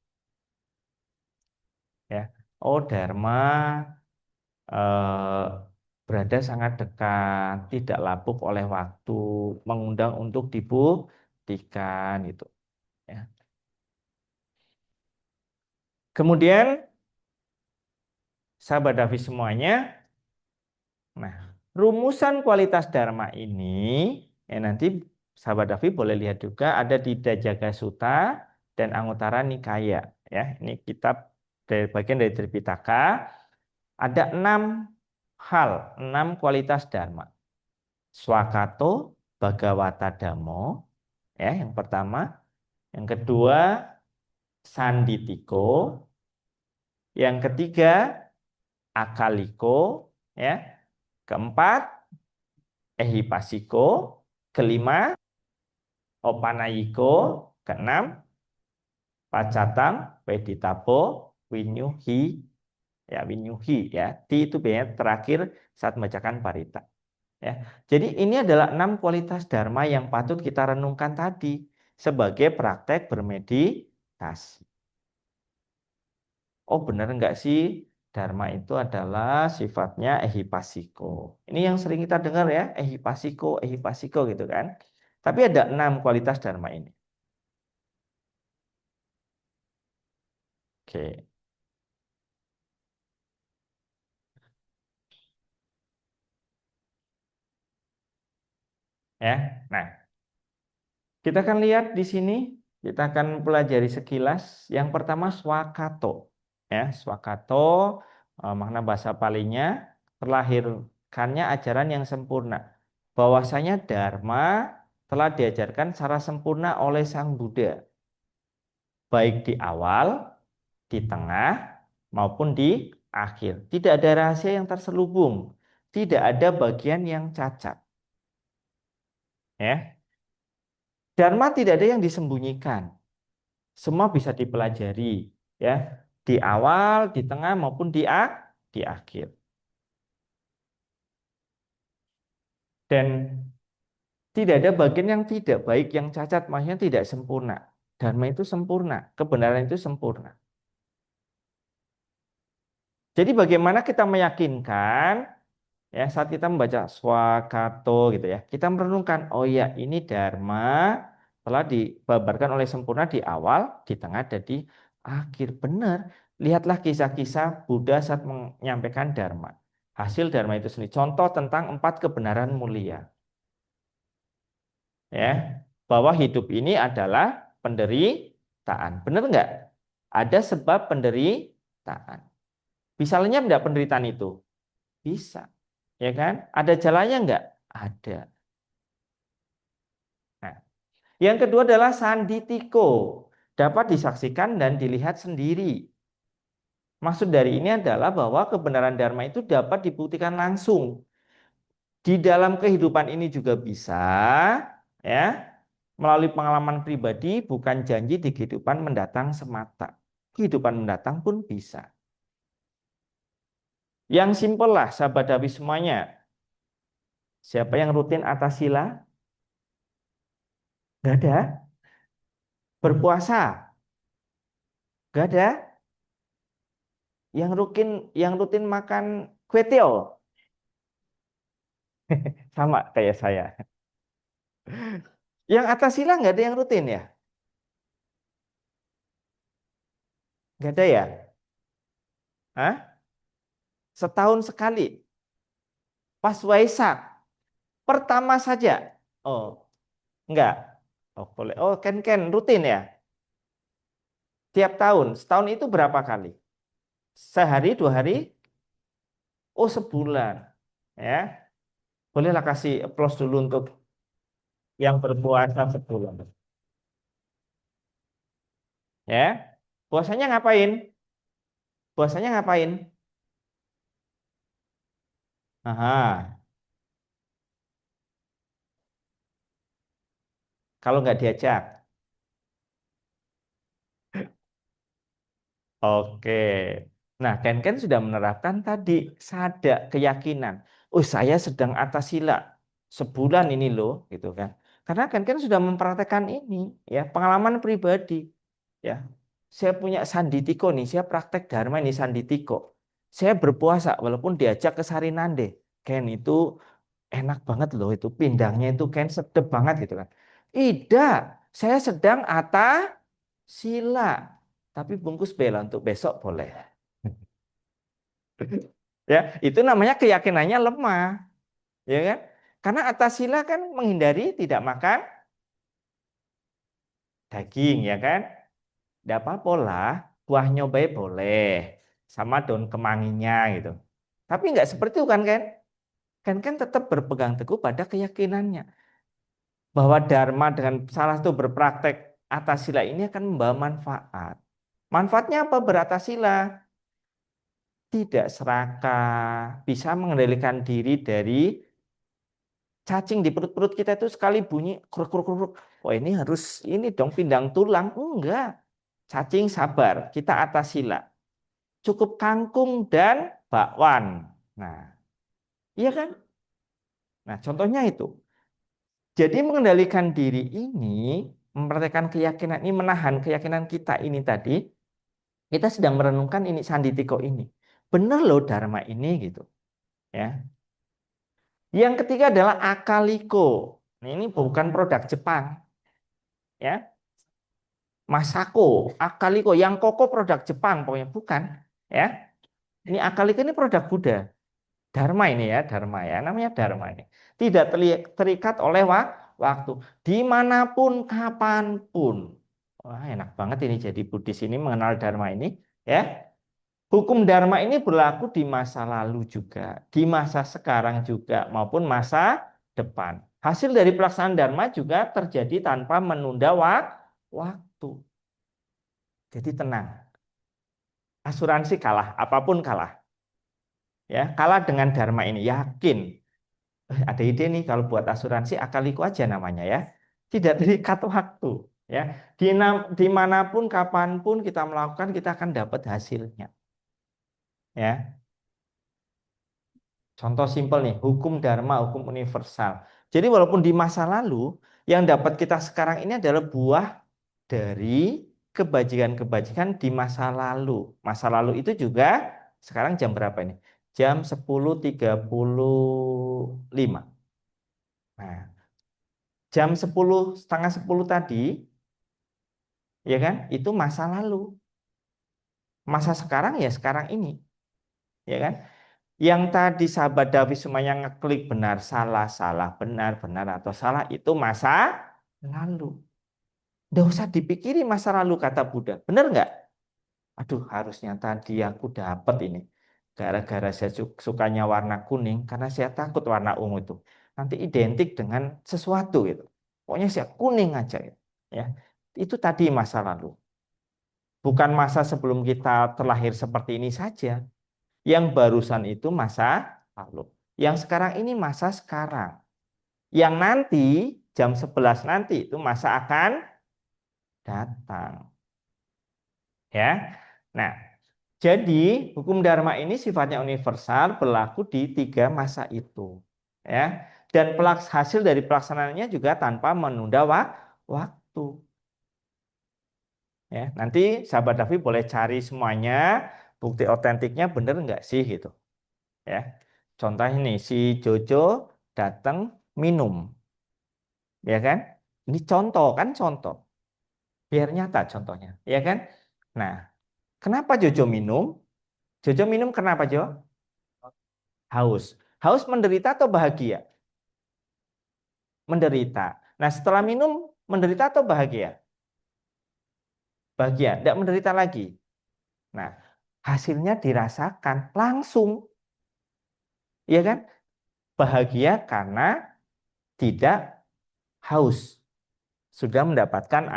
Ya. Oh, Dharma eh, berada sangat dekat, tidak lapuk oleh waktu, mengundang untuk dibuktikan itu. Ya. Kemudian sahabat Davi semuanya, nah rumusan kualitas Dharma ini, ya nanti sahabat Davi boleh lihat juga ada di Dajaga Sutta dan Anguttara Nikaya. Ya, ini kitab dari bagian dari Tripitaka. Ada 6 hal, 6 kualitas Dharma. Swakato Bhagawata Dhammo, ya yang pertama. Yang kedua Sanditiko. Yang ketiga Akaliko, ya. Keempat Ehipasiko. Kelima Opanayiko. Keenam Pacatam Peditapo Winyuhi, ya Winyuhi, ya. Ti itu biasanya terakhir saat membacakan parita. Ya. Jadi ini adalah 6 kualitas Dharma yang patut kita renungkan tadi sebagai praktek bermeditasi. Oh benar enggak sih Dharma itu adalah sifatnya ehipasiko. Ini yang sering kita dengar ya, ehipasiko, ehipasiko gitu kan. Tapi ada 6 kualitas Dharma ini. Oke. Ya. Nah, kita akan lihat di sini, kita akan pelajari sekilas. Yang pertama swakato. Ya, swakato makna bahasa Palinya terlahirkannya ajaran yang sempurna. Bahwasanya Dharma telah diajarkan secara sempurna oleh Sang Buddha, baik di awal, di tengah, maupun di akhir. Tidak ada rahasia yang terselubung, tidak ada bagian yang cacat. Ya. Dharma tidak ada yang disembunyikan. Semua bisa dipelajari, ya, di awal, di tengah maupun di akhir. Dan tidak ada bagian yang tidak baik, yang cacat, maksudnya tidak sempurna. Dharma itu sempurna, kebenaran itu sempurna. Jadi bagaimana kita meyakinkan Ya, saat kita membaca swakato gitu ya, kita merenungkan, oh ya ini dharma telah dibabarkan oleh sempurna di awal, di tengah, dan di akhir. Benar. Lihatlah kisah-kisah Buddha saat menyampaikan dharma. Hasil dharma itu sendiri. Contoh tentang 4 kebenaran mulia. Ya, bahwa hidup ini adalah penderitaan. Benar nggak? Ada sebab penderitaan. Bisa lenyap nggak penderitaan itu? Bisa. Ya kan? Ada jalannya nggak? Ada. Nah, yang kedua adalah sanditiko. Dapat disaksikan dan dilihat sendiri. Maksud dari ini adalah bahwa kebenaran Dharma itu dapat dibuktikan langsung. Di dalam kehidupan ini juga bisa, ya, melalui pengalaman pribadi, bukan janji di kehidupan mendatang semata. Kehidupan mendatang pun bisa. Yang simpel lah, sahabat Dawi semuanya. Siapa yang rutin atas sila? Gak ada. Berpuasa? Gak ada. Yang rutin makan kue tiaw? Sama kayak saya. Yang atas sila nggak ada yang rutin ya? Nggak ada ya? Hah? Setahun sekali. Pas Waisak. Pertama saja. Oh, enggak. Oh, boleh. Oh, Ken rutin ya? Tiap tahun. Setahun itu berapa kali? Sehari, 2 hari? Oh, sebulan. Ya. Bolehlah kasih applause dulu untuk yang berpuasa sebulan. Ya. Puasanya ngapain? Puasanya ngapain? Aha. Kalau nggak diajak. Oke. Nah, Ken sudah menerapkan tadi sada keyakinan. Oh, saya sedang atas sila sebulan ini loh, gitu kan. Karena Ken sudah mempraktekkan ini, ya, pengalaman pribadi, ya. Saya punya sanditiko nih, saya praktek dharma ini sanditiko. Saya berpuasa walaupun diajak ke Sarinande. Ken itu enak banget loh itu pindangnya itu Ken sedep banget gitu kan. Ida, saya sedang atas sila. Tapi bungkus bela untuk besok boleh. Ya, itu namanya keyakinannya lemah, ya kan? Karena atas sila kan menghindari tidak makan daging, ya kan? Tidak apa-apa lah, buah nyobai boleh, sama daun kemanginya gitu. Tapi nggak seperti itu kan, kan? Kan tetap berpegang teguh pada keyakinannya bahwa Dharma dengan salah satu berpraktek atas sila ini akan membawa manfaat. Manfaatnya apa beratas sila? Tidak serakah, bisa mengendalikan diri dari cacing di perut-perut kita itu sekali bunyi kruk kruk kruk. Oh ini harus ini dong pindang tulang. Enggak. Cacing sabar, kita atas sila. Cukup kangkung dan bakwan. Nah, iya kan? Nah, contohnya itu. Jadi mengendalikan diri ini, mempraktekkan keyakinan ini, menahan keyakinan kita ini tadi, kita sedang merenungkan ini sanditiko ini. Benar loh Dharma ini gitu. Ya. Yang ketiga adalah akaliko. Nah, ini bukan produk Jepang, ya. Masako, akaliko, yang koko produk Jepang pokoknya bukan, ya. Ini akaliko ini produk Buddha. Dharma ini ya, Dharma ya, namanya Dharma ini. Tidak terikat oleh waktu, dimanapun, kapanpun. Wah, enak banget ini jadi Buddhis ini mengenal Dharma ini, ya. Hukum Dharma ini berlaku di masa lalu juga, di masa sekarang juga, maupun masa depan. Hasil dari pelaksanaan Dharma juga terjadi tanpa menunda waktu. Jadi tenang. Asuransi kalah, apapun kalah. Ya, kalah dengan Dharma ini, yakin. Ada ide nih kalau buat asuransi akaliku aja namanya ya. Tidak terikat waktu. Ya, dimanapun, kapanpun kita melakukan, kita akan dapat hasilnya. Ya. Contoh simpel nih, hukum dharma, hukum universal. Jadi walaupun di masa lalu, yang dapat kita sekarang ini adalah buah dari kebajikan-kebajikan di masa lalu. Masa lalu itu juga sekarang jam berapa ini? jam 10.35. Nah, jam 10, setengah 10 tadi, ya kan, itu masa lalu. Masa sekarang ya sekarang ini, ya kan. Yang tadi sahabat David semuanya ngeklik benar, salah, salah, benar, benar, atau salah, itu masa lalu. Nggak usah dipikiri masa lalu, kata Buddha. Benar nggak? Aduh, harusnya tadi aku dapat ini. Gara-gara saya sukanya warna kuning, karena saya takut warna ungu itu. Nanti identik dengan sesuatu gitu. Pokoknya saya kuning aja gitu. Ya. Itu tadi masa lalu. Bukan masa sebelum kita terlahir seperti ini saja. Yang barusan itu masa lalu. Yang sekarang ini masa sekarang. Yang nanti jam 11 nanti itu masa akan datang. Ya. Nah, jadi hukum dharma ini sifatnya universal, berlaku di tiga masa itu. Ya. Dan hasil dari pelaksanaannya juga tanpa menunda waktu. Ya, nanti sahabat Davi boleh cari semuanya, bukti otentiknya bener nggak sih gitu. Ya, contoh ini si Jojo datang minum, ya kan? Ini contoh kan contoh, biar nyata contohnya, ya kan? Nah, kenapa Jojo minum? Jojo minum kenapa Jo? Haus. Haus menderita atau bahagia? Menderita. Nah, setelah minum menderita atau bahagia? Bahagia, tidak menderita lagi. Nah, hasilnya dirasakan langsung, ya kan? Bahagia karena tidak haus, sudah mendapatkan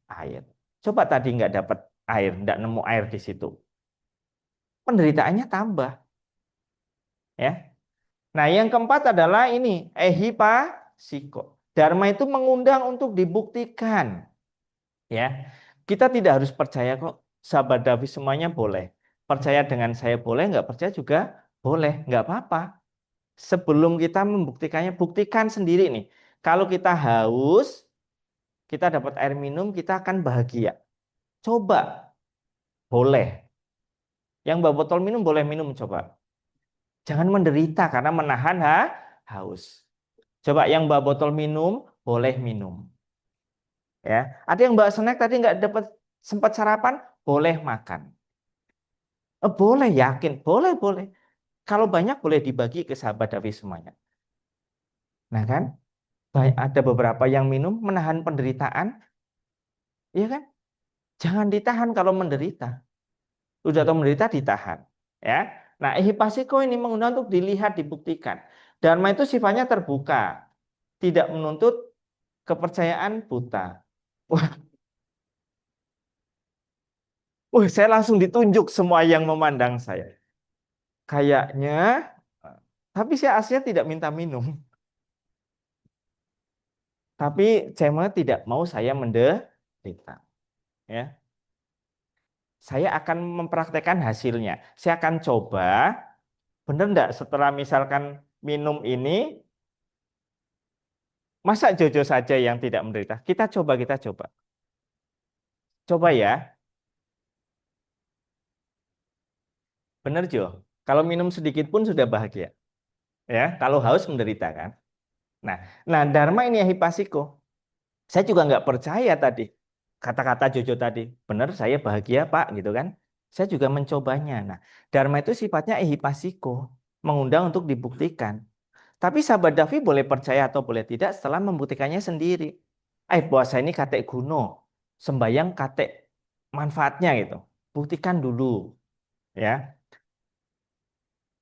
air. Coba tadi nggak dapat air, nggak nemu air di situ, penderitaannya tambah, ya. Nah, yang keempat adalah ini ehipasiko. Dharma itu mengundang untuk dibuktikan, ya. Kita tidak harus percaya kok, sahabat Davi semuanya boleh. Percaya dengan saya boleh, nggak percaya juga boleh, nggak apa-apa. Sebelum kita membuktikannya, buktikan sendiri nih. Kalau kita haus, kita dapat air minum, kita akan bahagia. Coba, boleh. Yang bawa botol minum boleh minum, coba. Jangan menderita karena menahan haus. Coba yang bawa botol minum, boleh minum. Ya, ada yang bawa snack tadi nggak dapat sempat sarapan, boleh makan. Boleh, yakin, boleh, boleh. Kalau banyak boleh dibagi ke sahabat Davi semuanya. Nah kan, ada beberapa yang minum menahan penderitaan, iya kan? Jangan ditahan kalau menderita. Udah tahu menderita ditahan, ya. Nah, ehipasiko ini mengundang untuk dilihat, dibuktikan. Dharma itu sifatnya terbuka, tidak menuntut kepercayaan buta. Wah, saya langsung ditunjuk semua yang memandang saya. Kayaknya, tapi saya aslinya tidak minta minum. Tapi Cema tidak mau saya menderita. Ya, saya akan mempraktekkan hasilnya. Saya akan coba, benar enggak setelah misalkan minum ini, masa Jojo saja yang tidak menderita? Kita coba, kita coba. Coba ya, benar Jo. Kalau minum sedikit pun sudah bahagia. Ya, kalau haus menderita kan. Nah, Dharma ini ya hipasiko. Saya juga nggak percaya tadi kata-kata Jojo tadi. Benar, saya bahagia Pak, gitu kan? Saya juga mencobanya. Nah, Dharma itu sifatnya ehipasiko, mengundang untuk dibuktikan. Tapi sahabat Davi boleh percaya atau boleh tidak setelah membuktikannya sendiri. Puasa ini kate guno, sembayang kate manfaatnya gitu. Buktikan dulu, ya.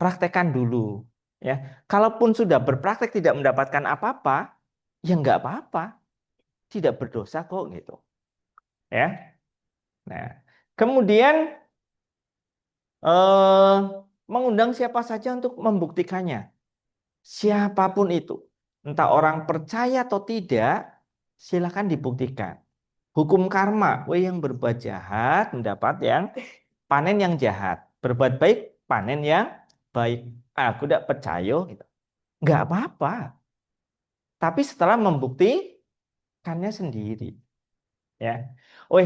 Praktekkan dulu, ya. Kalaupun sudah berpraktek tidak mendapatkan apa-apa, ya nggak apa-apa, tidak berdosa kok gitu, ya. Nah, kemudian eh, mengundang siapa saja untuk membuktikannya, siapapun itu, entah orang percaya atau tidak, silakan dibuktikan. Hukum karma, yang berbuat jahat mendapat yang panen yang jahat, berbuat baik panen yang baik. Aku tidak percaya, gitu. Nggak apa-apa. Tapi setelah membuktikannya sendiri, ya.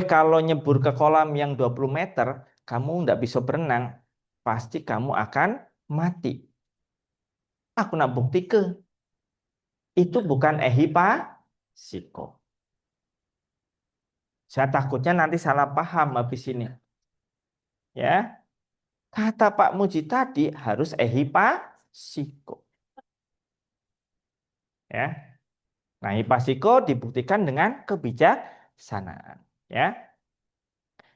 Kalau nyebur ke kolam yang 20 meter, kamu nggak bisa berenang, pasti kamu akan mati. Aku nak bukti ke itu bukan ehipasiko. Saya takutnya nanti salah paham habis ini. Ya, kata Pak Muji tadi harus ehipasiko. Ya, nah hipasiko dibuktikan dengan kebijaksanaan. Ya,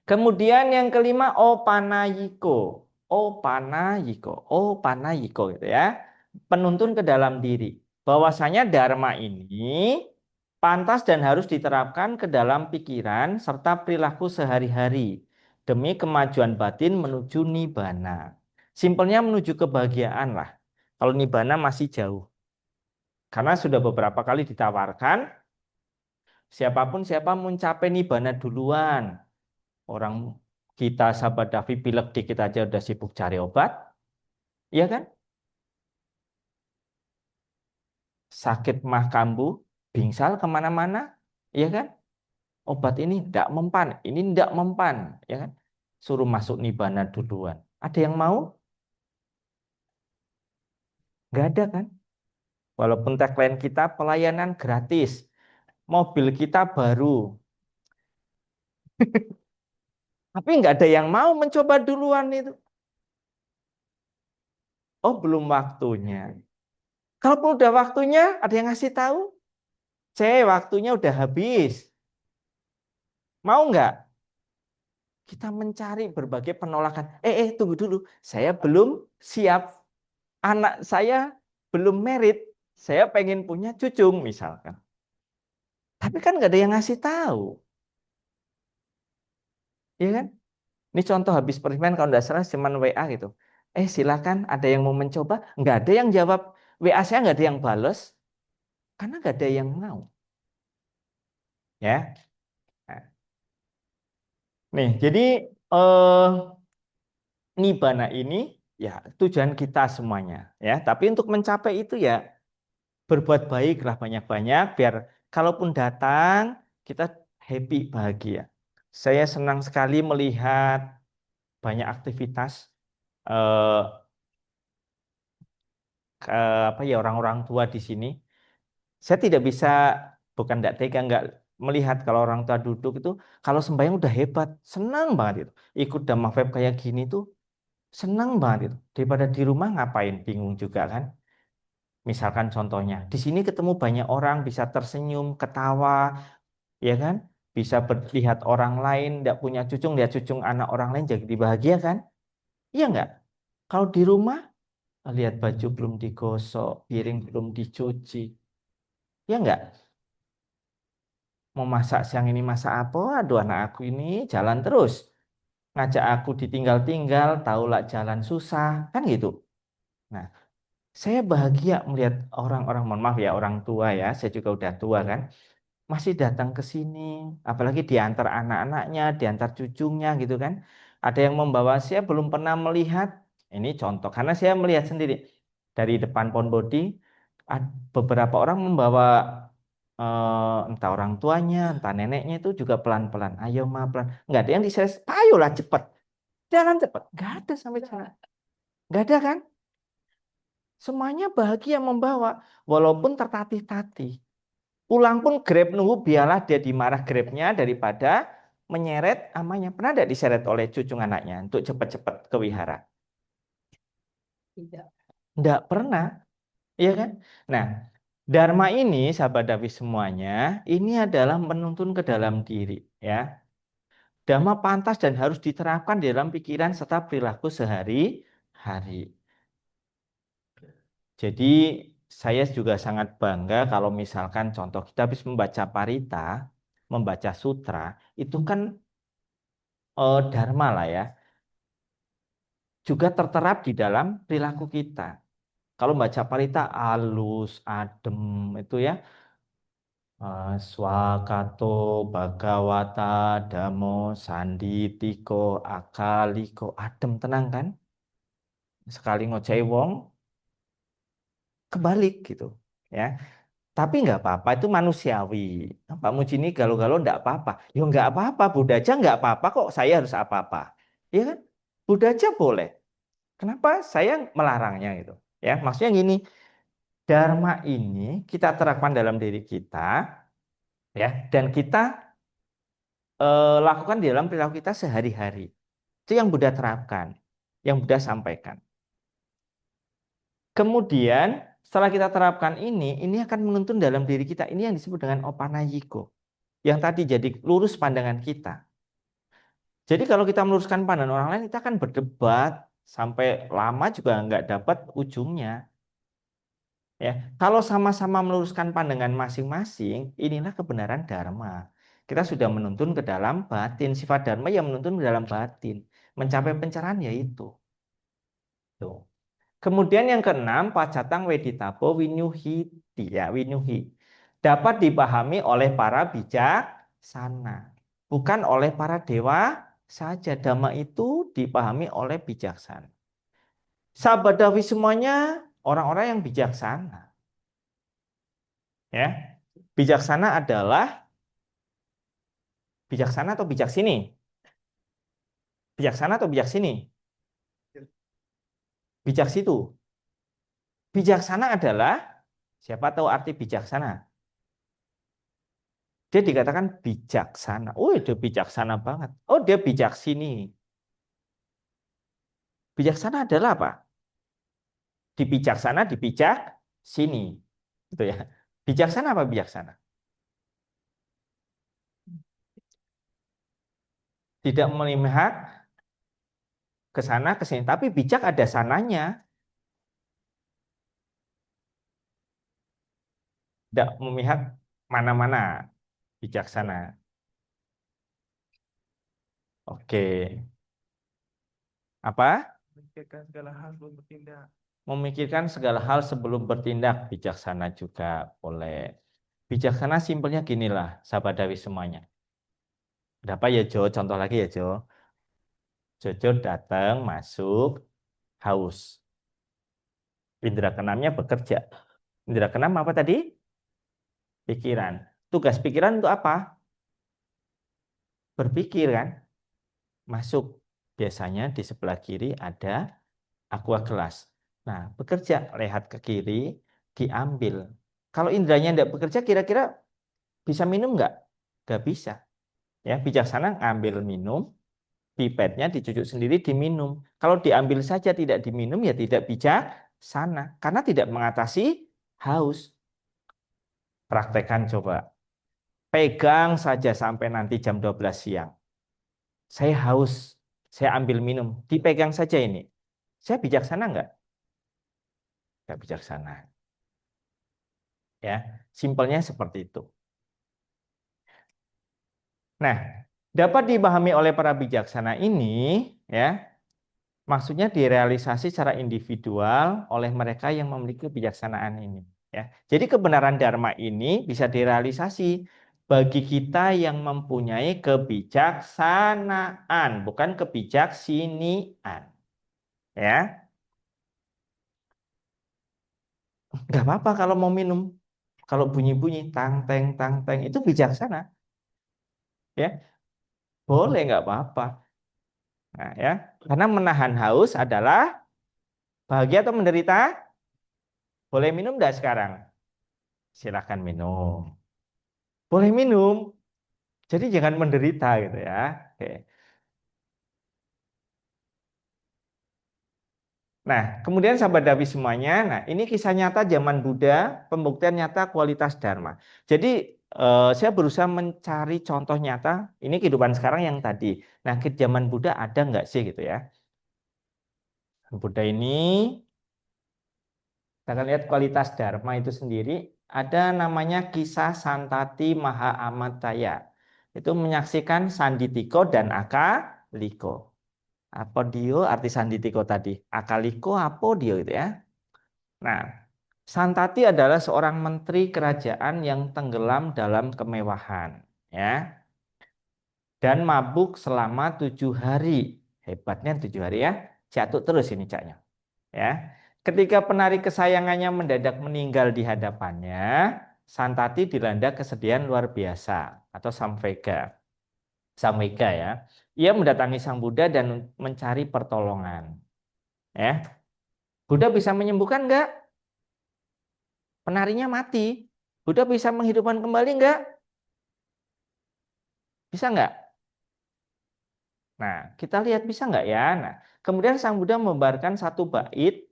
kemudian yang kelima opanayiko. Opanayiko gitu ya. Penuntun ke dalam diri. Bahwasanya dharma ini pantas dan harus diterapkan ke dalam pikiran serta perilaku sehari-hari demi kemajuan batin menuju nibbana. Simpelnya menuju kebahagiaan lah. Kalau nibbana masih jauh. Karena sudah beberapa kali ditawarkan, siapa mencapai nibbana duluan. Orang kita sahabat Davi pilek dikit aja udah sibuk cari obat, iya kan? Sakit mah kambuh, bingsal kemana-mana, iya kan? Obat ini tidak mempan, ini tidak mempan, ya kan? Suruh masuk nibbana duluan. Ada yang mau? Nggak ada kan? Walaupun tagline kita pelayanan gratis, mobil kita baru, tapi nggak ada yang mau mencoba duluan itu. Oh, belum waktunya. Kalaupun udah waktunya, ada yang ngasih tahu? Waktunya udah habis. Mau nggak? Kita mencari berbagai penolakan. Tunggu dulu. Saya belum siap. Anak saya belum merit. Saya pengen punya cucung misalkan. Tapi kan nggak ada yang ngasih tahu. Iya kan? Ini contoh habis perimen kalau nggak salah cuman WA gitu. Silakan ada yang mau mencoba. Nggak ada yang jawab. WA saya nggak ada yang bales. Karena nggak ada yang mau. Ya. Nah, nih, jadi eh, nibbana ini ya tujuan kita semuanya. Ya, tapi untuk mencapai itu ya berbuat baiklah banyak-banyak biar kalaupun datang kita happy bahagia. Saya senang sekali melihat banyak aktivitas eh, apa ya orang-orang tua di sini. Saya tidak bisa bukan tidak tega nggak melihat kalau orang tua duduk itu kalau sembahyang udah hebat, senang banget itu. Ikut Dhamma Vibe kayak gini tuh senang banget itu. Daripada di rumah ngapain bingung juga kan. Misalkan contohnya, di sini ketemu banyak orang bisa tersenyum, ketawa, ya kan? Bisa melihat orang lain, tidak punya cucung, lihat cucung anak orang lain jadi bahagia kan? Iya nggak? Kalau di rumah, lihat baju belum digosok, piring belum dicuci, ya nggak? Mau masak siang ini masak apa? Aduh anak aku ini jalan terus. Ngajak aku ditinggal-tinggal, tahu lah jalan susah, kan gitu. Nah, saya bahagia melihat orang-orang, mohon maaf ya orang tua ya, saya juga udah tua kan, masih datang ke sini, apalagi diantar anak-anaknya, diantar cucunya gitu kan. Ada yang membawa, saya belum pernah melihat, ini contoh, karena saya melihat sendiri dari depan Ponbody, beberapa orang membawa entah orang tuanya, entah neneknya itu juga pelan-pelan. Ayo ma pelan. Nggak ada yang dises, ayolah cepet, jalan cepet. Nggak ada sampai jalan. Nggak ada kan? Semuanya bahagia membawa, walaupun tertatih-tatih. Pulang pun Grab nunggu biarlah dia dimarah Grabnya daripada menyeret amanya. Pernah tidak diseret oleh cucung anaknya untuk cepat-cepat ke wihara? Tidak. Tidak pernah, iya kan? Nah, Dharma ini, sahabat Davi semuanya, ini adalah menuntun ke dalam diri, ya. Dhamma pantas dan harus diterapkan di dalam pikiran serta perilaku sehari-hari. Jadi saya juga sangat bangga kalau misalkan contoh kita habis membaca parita, membaca sutra, itu kan dharma lah ya, juga terterap di dalam perilaku kita. Kalau baca parita halus, adem itu ya, swakato, bhagawata, damo, sanditiko, akaliko, adem tenang kan? Sekali ngoceh wong, kebalik gitu ya. Tapi nggak apa-apa, itu manusiawi. Pak Muji ini galau-galau nggak apa-apa. Ya nggak apa-apa, Buddha aja nggak apa-apa kok saya harus apa-apa. Ya kan? Buddha aja boleh. Kenapa saya melarangnya gitu? Ya, maksudnya gini, dharma ini kita terapkan dalam diri kita, ya, dan kita lakukan di dalam perilaku kita sehari-hari. Itu yang Buddha terapkan, yang Buddha sampaikan. Kemudian setelah kita terapkan ini akan menuntun dalam diri kita. Ini yang disebut dengan opanayiko. Yang tadi jadi lurus pandangan kita. Jadi kalau kita meluruskan pandangan orang lain, kita akan berdebat sampai lama juga nggak dapat ujungnya. Ya, kalau sama-sama meluruskan pandangan masing-masing, inilah kebenaran dharma. Kita sudah menuntun ke dalam batin. Sifat dharma yang menuntun ke dalam batin. Mencapai pencerahan yaitu. Tuh. Kemudian yang keenam, pacatang weditapo winyuhiti, ya, winyuhi. Dapat dipahami oleh para bijaksana. Bukan oleh para dewa saja. Dhamma itu dipahami oleh bijaksana. Sabadawi semuanya orang-orang yang bijaksana. Ya, bijaksana adalah bijaksana atau bijak sini? Bijaksana atau bijak sini? Bijak situ. Bijaksana adalah, siapa tahu arti bijaksana? Dia dikatakan bijaksana. Oh, dia bijaksana banget. Oh, dia bijak sini. Bijaksana adalah apa? Dibijaksana, dibijak sini. Gitu ya. Bijaksana apa bijaksana? Tidak melihat ke sana, ke sini. Tapi bijak ada sananya. Tidak memihak mana-mana. Bijaksana. Oke. Apa? Memikirkan segala hal sebelum bertindak. Memikirkan segala hal sebelum bertindak. Bijaksana juga boleh. Bijaksana simpelnya ginilah, sabadawi semuanya. Ada apa ya Jo? Contoh lagi ya Jo. Jojo datang, masuk, haus. Indra keenamnya bekerja. Indra keenam apa tadi? Pikiran. Tugas pikiran untuk apa? Berpikir kan? Masuk. Biasanya di sebelah kiri ada aqua gelas. Nah, bekerja, lihat ke kiri, diambil. Kalau indranya tidak bekerja, kira-kira bisa minum nggak? Nggak bisa. Ya, bijaksana ngambil minum, pipetnya dicucuk sendiri diminum. Kalau diambil saja tidak diminum ya tidak bijaksana karena tidak mengatasi haus. Praktekkan coba. Pegang saja sampai nanti jam 12 siang. Saya haus, saya ambil minum, dipegang saja ini. Saya bijaksana nggak? Nggak bijaksana. Ya, simpelnya seperti itu. Nah, dapat dipahami oleh para bijaksana ini, ya, maksudnya direalisasi secara individual oleh mereka yang memiliki kebijaksanaan ini. Ya. Jadi kebenaran Dharma ini bisa direalisasi bagi kita yang mempunyai kebijaksanaan, bukan kebijaksinian. Ya, nggak apa-apa kalau mau minum. Kalau bunyi-bunyi tang teng itu bijaksana. Ya, boleh nggak apa-apa. Nah, ya, karena menahan haus adalah bahagia atau menderita. Boleh minum nggak sekarang? Silakan minum. Boleh minum. Jadi jangan menderita gitu ya. Oke. Nah, kemudian sahabat Dawi semuanya. Nah, ini kisah nyata zaman Buddha, pembuktian nyata kualitas Dharma. Jadi saya berusaha mencari contoh nyata. Ini kehidupan sekarang yang tadi. Nah, ke zaman Buddha ada nggak sih gitu ya? Buddha ini kita akan lihat kualitas Dharma itu sendiri. Ada namanya kisah Santati Maha Amataya. Itu menyaksikan Sanditiko dan Akaliko. Apodio arti Sanditiko tadi. Akaliko apodio gitu ya. Nah, Santati adalah seorang menteri kerajaan yang tenggelam dalam kemewahan. Ya. Dan mabuk selama 7 hari. Hebatnya 7 hari ya. Jatuh terus ini caknya. Ya. Ketika penari kesayangannya mendadak meninggal di hadapannya, Santati dilanda kesedihan luar biasa atau samvega. Samvega ya. Ia mendatangi Sang Buddha dan mencari pertolongan. Ya, Buddha bisa menyembuhkan enggak? Penarinya mati. Buddha bisa menghidupkan kembali enggak? Bisa enggak? Nah, kita lihat bisa enggak ya? Nah, kemudian Sang Buddha membabarkan satu bait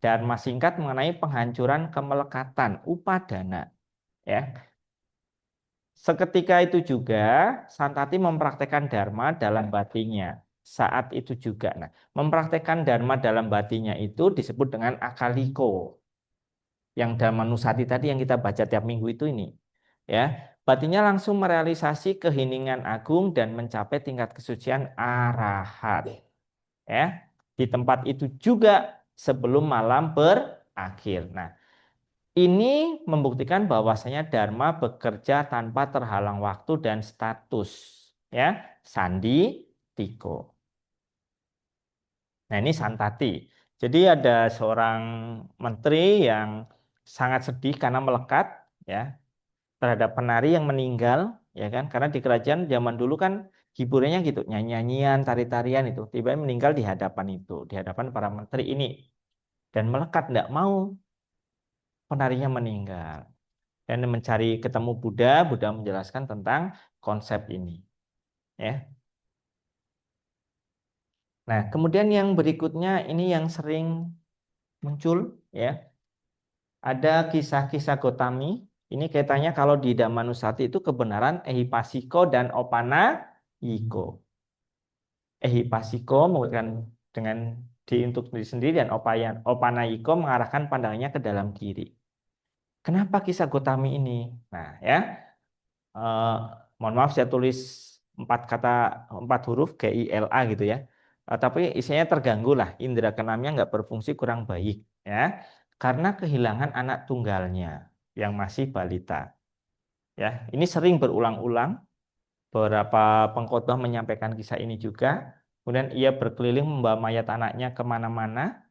dharma singkat mengenai penghancuran kemelekatan, upadana. Ya, seketika itu juga Santati mempraktekkan dharma dalam batinya. Saat itu juga. Nah, mempraktekkan dharma dalam batinya itu disebut dengan akaliko. Yang Dhammanusati tadi yang kita baca tiap minggu itu ini. Ya, batinya langsung merealisasi keheningan agung dan mencapai tingkat kesucian arahat. Ya, di tempat itu juga sebelum malam berakhir. Nah, ini membuktikan bahwasanya Dharma bekerja tanpa terhalang waktu dan status. Ya, Sandi Tiko. Nah, ini Santati. Jadi ada seorang menteri yang sangat sedih karena melekat ya terhadap penari yang meninggal, ya kan? Karena di kerajaan zaman dulu kan hiburannya gitu, nyanyi-nyanyian, tari-tarian itu. Tiba-tiba meninggal di hadapan itu, di hadapan para menteri ini. Dan melekat tidak mau penarinya meninggal. Dan mencari ketemu Buddha, Buddha menjelaskan tentang konsep ini. Ya. Nah, kemudian yang berikutnya ini yang sering muncul, ya. Ada kisah-kisah Gotami. Ini kaitannya kalau di Dhammanusati itu kebenaran Ehipasiko dan Opanayiko. Ehipasiko menguatkan dengan untuk diri sendiri dan Opanayiko mengarahkan pandangannya ke dalam diri. Kenapa kisah Gotami ini? Nah, ya, eh, mohon maaf saya tulis 4 huruf GILA gitu ya. Tapi isinya terganggu lah, indera keenamnya nggak berfungsi kurang baik ya, karena kehilangan anak tunggalnya yang masih balita. Ya, ini sering berulang-ulang. Beberapa pengkhotbah menyampaikan kisah ini juga. Kemudian ia berkeliling membawa mayat anaknya kemana-mana,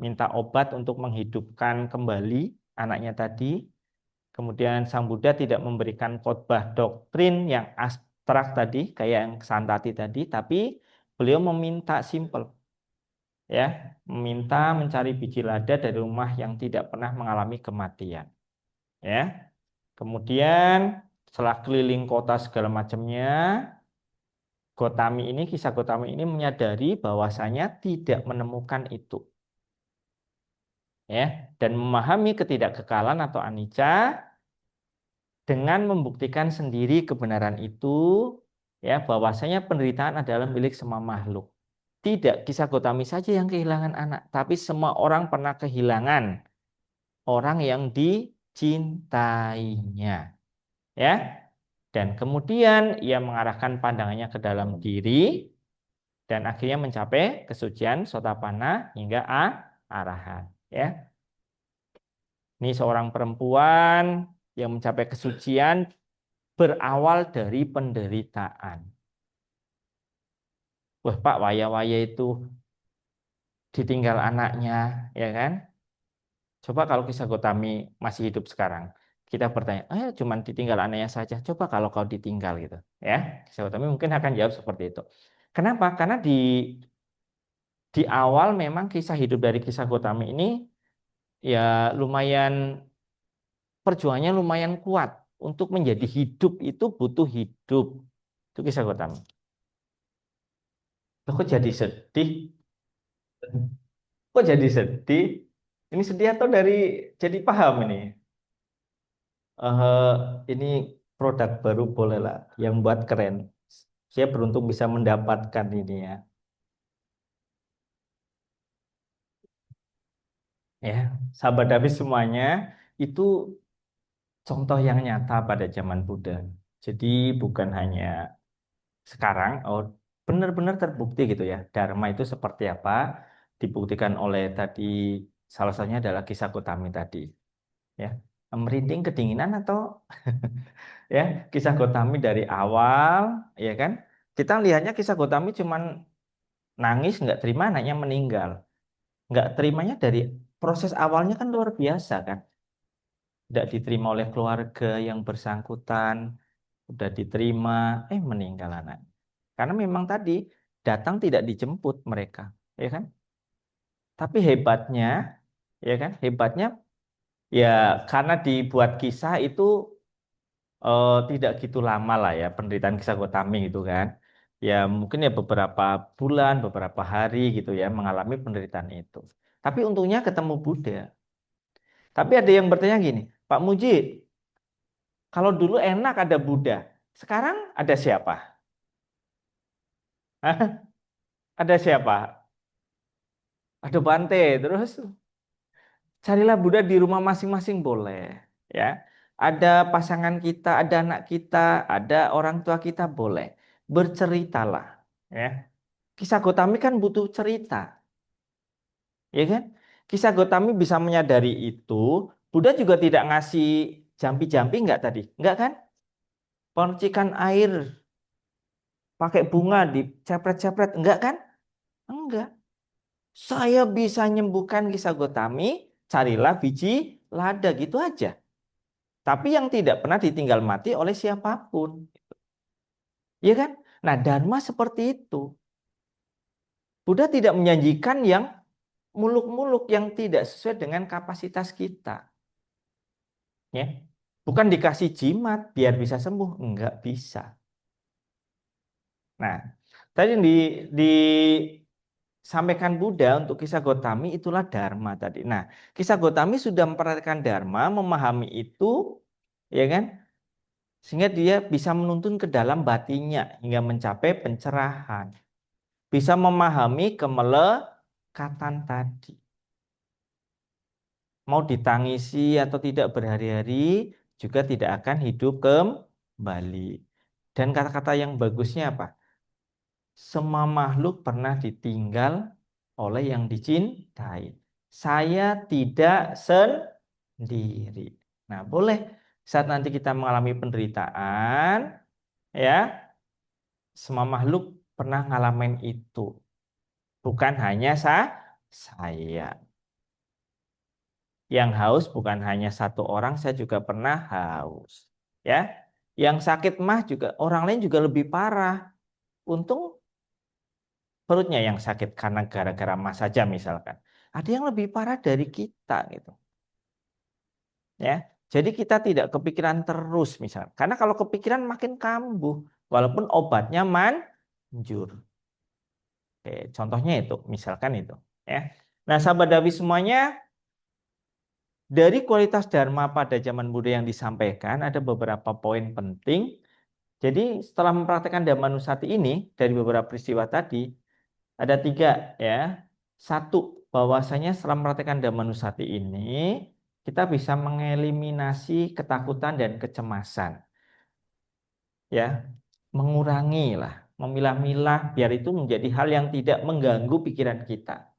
minta obat untuk menghidupkan kembali anaknya tadi. Kemudian Sang Buddha tidak memberikan khotbah doktrin yang abstrak tadi, kayak yang Santati tadi, tapi beliau meminta simple, ya, meminta mencari biji lada dari rumah yang tidak pernah mengalami kematian, ya. Kemudian setelah keliling kota segala macamnya, kisah Gotami ini menyadari bahwasanya tidak menemukan itu, ya, dan memahami ketidakkekalan atau anicca. Dengan membuktikan sendiri kebenaran itu, ya, bahwasanya penderitaan adalah milik semua makhluk. Tidak kisah Gotami saja yang kehilangan anak, tapi semua orang pernah kehilangan orang yang dicintainya, ya. Dan kemudian ia mengarahkan pandangannya ke dalam diri dan akhirnya mencapai kesucian Sotapanna hingga arahat, ya. Ini seorang perempuan yang mencapai kesucian berawal dari penderitaan. Wah Pak, waya-waya itu ditinggal anaknya, ya kan? Coba kalau kisah Gotami masih hidup sekarang, kita bertanya, cuman ditinggal anaknya saja. Coba kalau kau ditinggal gitu, ya. Kisah Gotami mungkin akan jawab seperti itu. Kenapa? Karena di awal memang kisah hidup dari kisah Gotami ini ya lumayan perjuangannya lumayan kuat. Untuk menjadi hidup itu butuh hidup. Itu kisah Gotami. Kok jadi sedih? Kok jadi sedih? Ini sedih atau dari jadi paham ini? Eh, ini produk baru boleh lah, yang buat keren. Saya beruntung bisa mendapatkan ini ya. Ya, sahabat Hafiz semuanya itu contoh yang nyata pada zaman Buddha. Jadi bukan hanya sekarang, benar-benar terbukti gitu ya. Dharma itu seperti apa? Dibuktikan oleh tadi salah satunya adalah kisah Gotami tadi. Ya, merinding kedinginan atau ya kisah Gotami dari awal, ya kan? Kita lihatnya kisah Gotami cuman nangis nggak terima anaknya meninggal, nggak terimanya dari proses awalnya kan luar biasa kan, nggak diterima oleh keluarga yang bersangkutan, udah diterima, meninggal anak, karena memang tadi datang tidak dijemput mereka, ya kan? Tapi hebatnya, ya kan? Hebatnya ya karena dibuat kisah itu tidak gitu lama lah ya penderitaan kisah Gotami itu kan. Ya mungkin ya beberapa bulan, beberapa hari gitu ya mengalami penderitaan itu. Tapi untungnya ketemu Buddha. Tapi ada yang bertanya gini, Pak Muji, kalau dulu enak ada Buddha, sekarang ada siapa? Hah? Ada siapa? Ada Bante, terus carilah Buddha di rumah masing-masing boleh, ya. Ada pasangan kita, ada anak kita, ada orang tua kita boleh. Berceritalah, ya. Kisah Gotami kan butuh cerita, ya kan? Kisah Gotami bisa menyadari itu. Buddha juga tidak ngasih jampi-jampi enggak tadi? Enggak kan? Percikan air pakai bunga dicepret-cepret, enggak kan? Enggak. Saya bisa nyembuhkan kisah Gotami, carilah biji lada gitu aja. Tapi yang tidak pernah ditinggal mati oleh siapapun. Ya kan? Nah, Dharma seperti itu. Buddha tidak menjanjikan yang muluk-muluk yang tidak sesuai dengan kapasitas kita. Ya. Bukan dikasih jimat biar bisa sembuh, enggak bisa. Nah, tadi disampaikan Buddha untuk kisah Gotami itulah Dharma tadi. Nah, kisah Gotami sudah memperhatikan Dharma, memahami itu, ya kan? Sehingga dia bisa menuntun ke dalam batinnya hingga mencapai pencerahan. Bisa memahami kemelekatan tadi. Mau ditangisi atau tidak berhari-hari juga tidak akan hidup kembali. Dan kata-kata yang bagusnya apa? Semua makhluk pernah ditinggal oleh yang dicintai. Saya tidak sendiri. Nah, boleh saat nanti kita mengalami penderitaan, ya, semua makhluk pernah ngalamin itu. Bukan hanya saya. Yang haus bukan hanya satu orang, saya juga pernah haus. Ya, yang sakit mah juga orang lain juga lebih parah. Untung perutnya yang sakit karena gara-gara mah saja misalkan. Ada yang lebih parah dari kita gitu. Ya, jadi kita tidak kepikiran terus misalkan. Karena kalau kepikiran makin kambuh, walaupun obatnya manjur. Oke, contohnya itu, misalkan itu. Ya, nah sahabat Dawi semuanya. Dari kualitas Dharma pada zaman Buddha yang disampaikan, ada beberapa poin penting. Jadi setelah mempraktekkan Dhammanusati ini, dari beberapa peristiwa tadi, ada 3 ya. Satu, bahwasanya setelah mempraktekkan Dhammanusati ini, kita bisa mengeliminasi ketakutan dan kecemasan. Ya, mengurangi lah, memilah-milah, biar itu menjadi hal yang tidak mengganggu pikiran kita.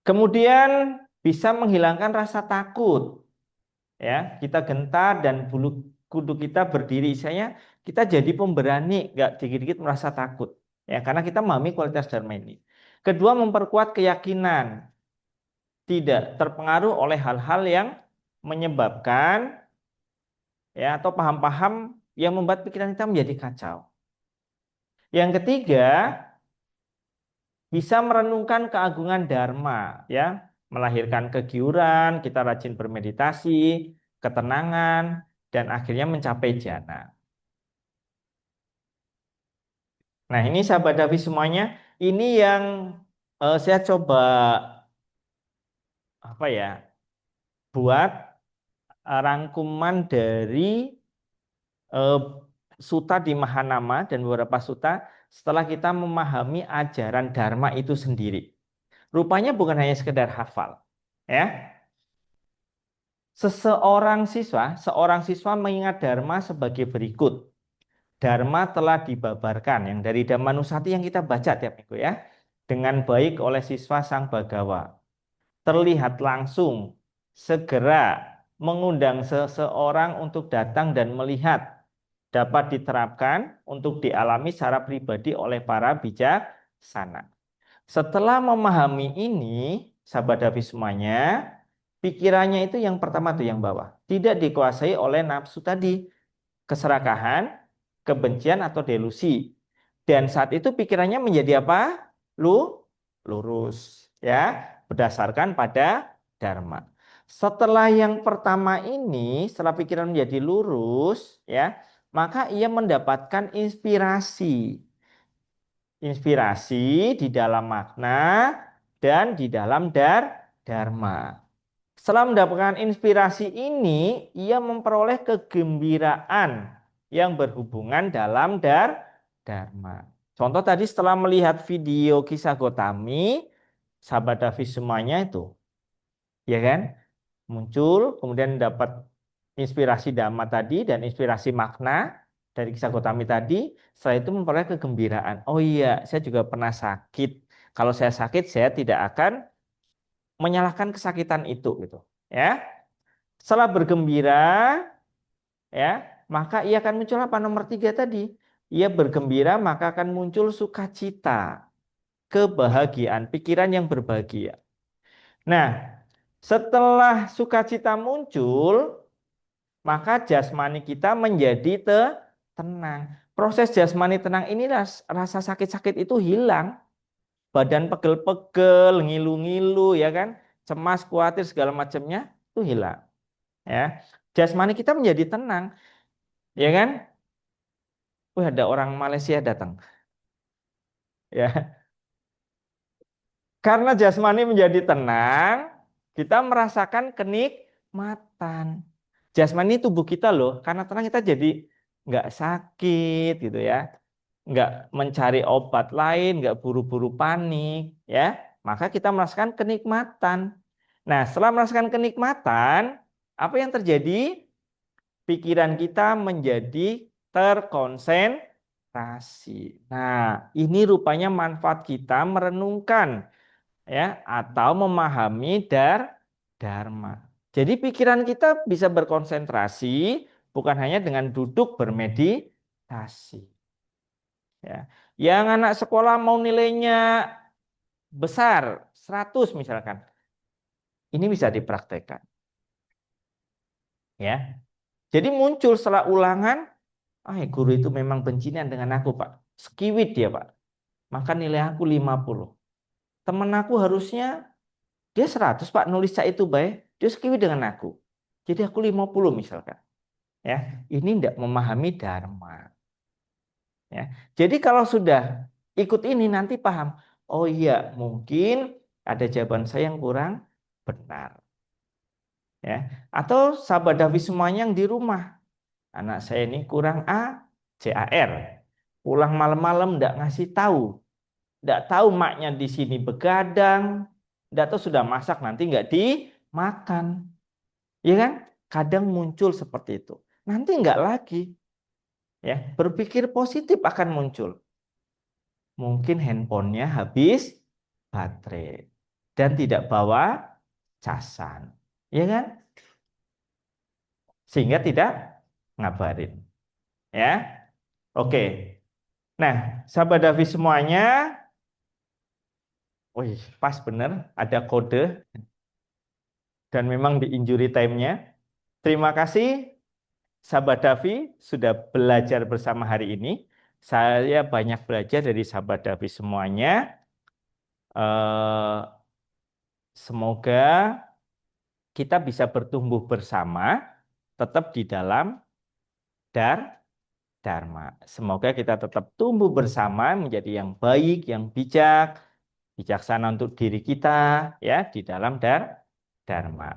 Kemudian bisa menghilangkan rasa takut. Ya, kita gentar dan bulu kuduk kita berdiri, misalnya kita jadi pemberani, nggak dikit-dikit merasa takut, ya karena kita memahami kualitas dharma ini. Kedua, memperkuat keyakinan, tidak terpengaruh oleh hal-hal yang menyebabkan, ya, atau paham-paham yang membuat pikiran kita menjadi kacau. Yang ketiga, bisa merenungkan keagungan dharma, ya, melahirkan kegiuran, kita rajin bermeditasi, ketenangan, dan akhirnya mencapai jana. Nah, ini sahabat Davi semuanya, ini yang saya coba apa ya, buat rangkuman dari eh, sutta di Mahanama dan beberapa sutta setelah kita memahami ajaran Dharma itu sendiri. Rupanya bukan hanya sekedar hafal, ya. Seorang siswa mengingat Dharma sebagai berikut. Dharma telah dibabarkan yang dari Dhammanusati yang kita baca tiap minggu ya, dengan baik oleh siswa Sang Bagawa. Terlihat langsung, segera mengundang seseorang untuk datang dan melihat, dapat diterapkan untuk dialami secara pribadi oleh para bijaksana. Setelah memahami ini, sahabat Davi semuanya, pikirannya itu yang pertama tuh yang bawah, tidak dikuasai oleh nafsu tadi, keserakahan, kebencian atau delusi. Dan saat itu pikirannya menjadi apa? Lurus, ya, berdasarkan pada dharma. Setelah yang pertama ini, setelah pikiran menjadi lurus, ya, maka ia mendapatkan inspirasi. Inspirasi di dalam makna dan di dalam dharma. Setelah mendapatkan inspirasi ini, ia memperoleh kegembiraan yang berhubungan dalam dharma. Contoh tadi setelah melihat video kisah Gotami, sahabat Davi semuanya itu, ya kan? Muncul, kemudian dapat inspirasi dhamma tadi dan inspirasi makna dari kisah Gotami tadi. Setelah itu memperoleh kegembiraan. Oh iya, saya juga pernah sakit. Kalau saya sakit, saya tidak akan menyalahkan kesakitan itu, gitu. Ya, setelah bergembira, ya, maka ia akan muncul apa? Nomor 3 tadi. Ia bergembira, maka akan muncul sukacita, kebahagiaan, pikiran yang berbahagia. Nah, setelah sukacita muncul, maka jasmani kita menjadi tenang. Proses jasmani tenang ini rasa sakit-sakit itu hilang. Badan pegel-pegel, ngilu-ngilu, ya kan? Cemas, khawatir, segala macamnya itu hilang. Ya, jasmani kita menjadi tenang, ya kan? Wih, ada orang Malaysia datang. Ya, karena jasmani menjadi tenang, kita merasakan kenikmatan. Jasmani tubuh kita loh, karena tenang kita jadi nggak sakit gitu ya, nggak mencari obat lain, nggak buru-buru panik, ya. Maka kita merasakan kenikmatan. Nah, setelah merasakan kenikmatan, apa yang terjadi? Pikiran kita menjadi terkonsentrasi. Nah, ini rupanya manfaat kita merenungkan, ya, atau memahami dharma. Jadi pikiran kita bisa berkonsentrasi bukan hanya dengan duduk bermeditasi. Ya. Yang anak sekolah mau nilainya besar, 100 misalkan. Ini bisa dipraktekkan. Ya. Jadi muncul setelah ulangan, guru itu memang bencian dengan aku, Pak. Skiwit dia, Pak. Maka nilai aku 50. Temen aku harusnya dia 100, Pak, nulis cak itu baik. Dia skiwit dengan aku. Jadi aku 50 misalkan. Ya, ini tidak memahami dharma. Ya. Jadi kalau sudah ikut ini nanti paham. Oh iya, mungkin ada jawaban saya yang kurang benar. Ya. Atau sahabat Davi semuanya yang di rumah. Anak saya ini kurang CAR. Pulang malam-malam tidak ngasih tahu. Tidak tahu maknya di sini begadang. Tidak tahu sudah masak nanti nggak dimakan. Ya kan? Kadang muncul seperti itu. Nanti nggak lagi. Ya, berpikir positif akan muncul. Mungkin handphonenya habis baterai dan tidak bawa casan. Ya kan? Sehingga tidak ngabarin. Ya. Oke. Nah, sahabat Davi semuanya, wih, pas bener ada kode dan memang di injury time-nya. Terima kasih sahabat Davi sudah belajar bersama hari ini. Saya banyak belajar dari sahabat Davi semuanya. Eh, Semoga kita bisa bertumbuh bersama, tetap di dalam dharma. Semoga kita tetap tumbuh bersama menjadi yang baik, yang bijak, bijaksana untuk diri kita, ya, di dalam dharma.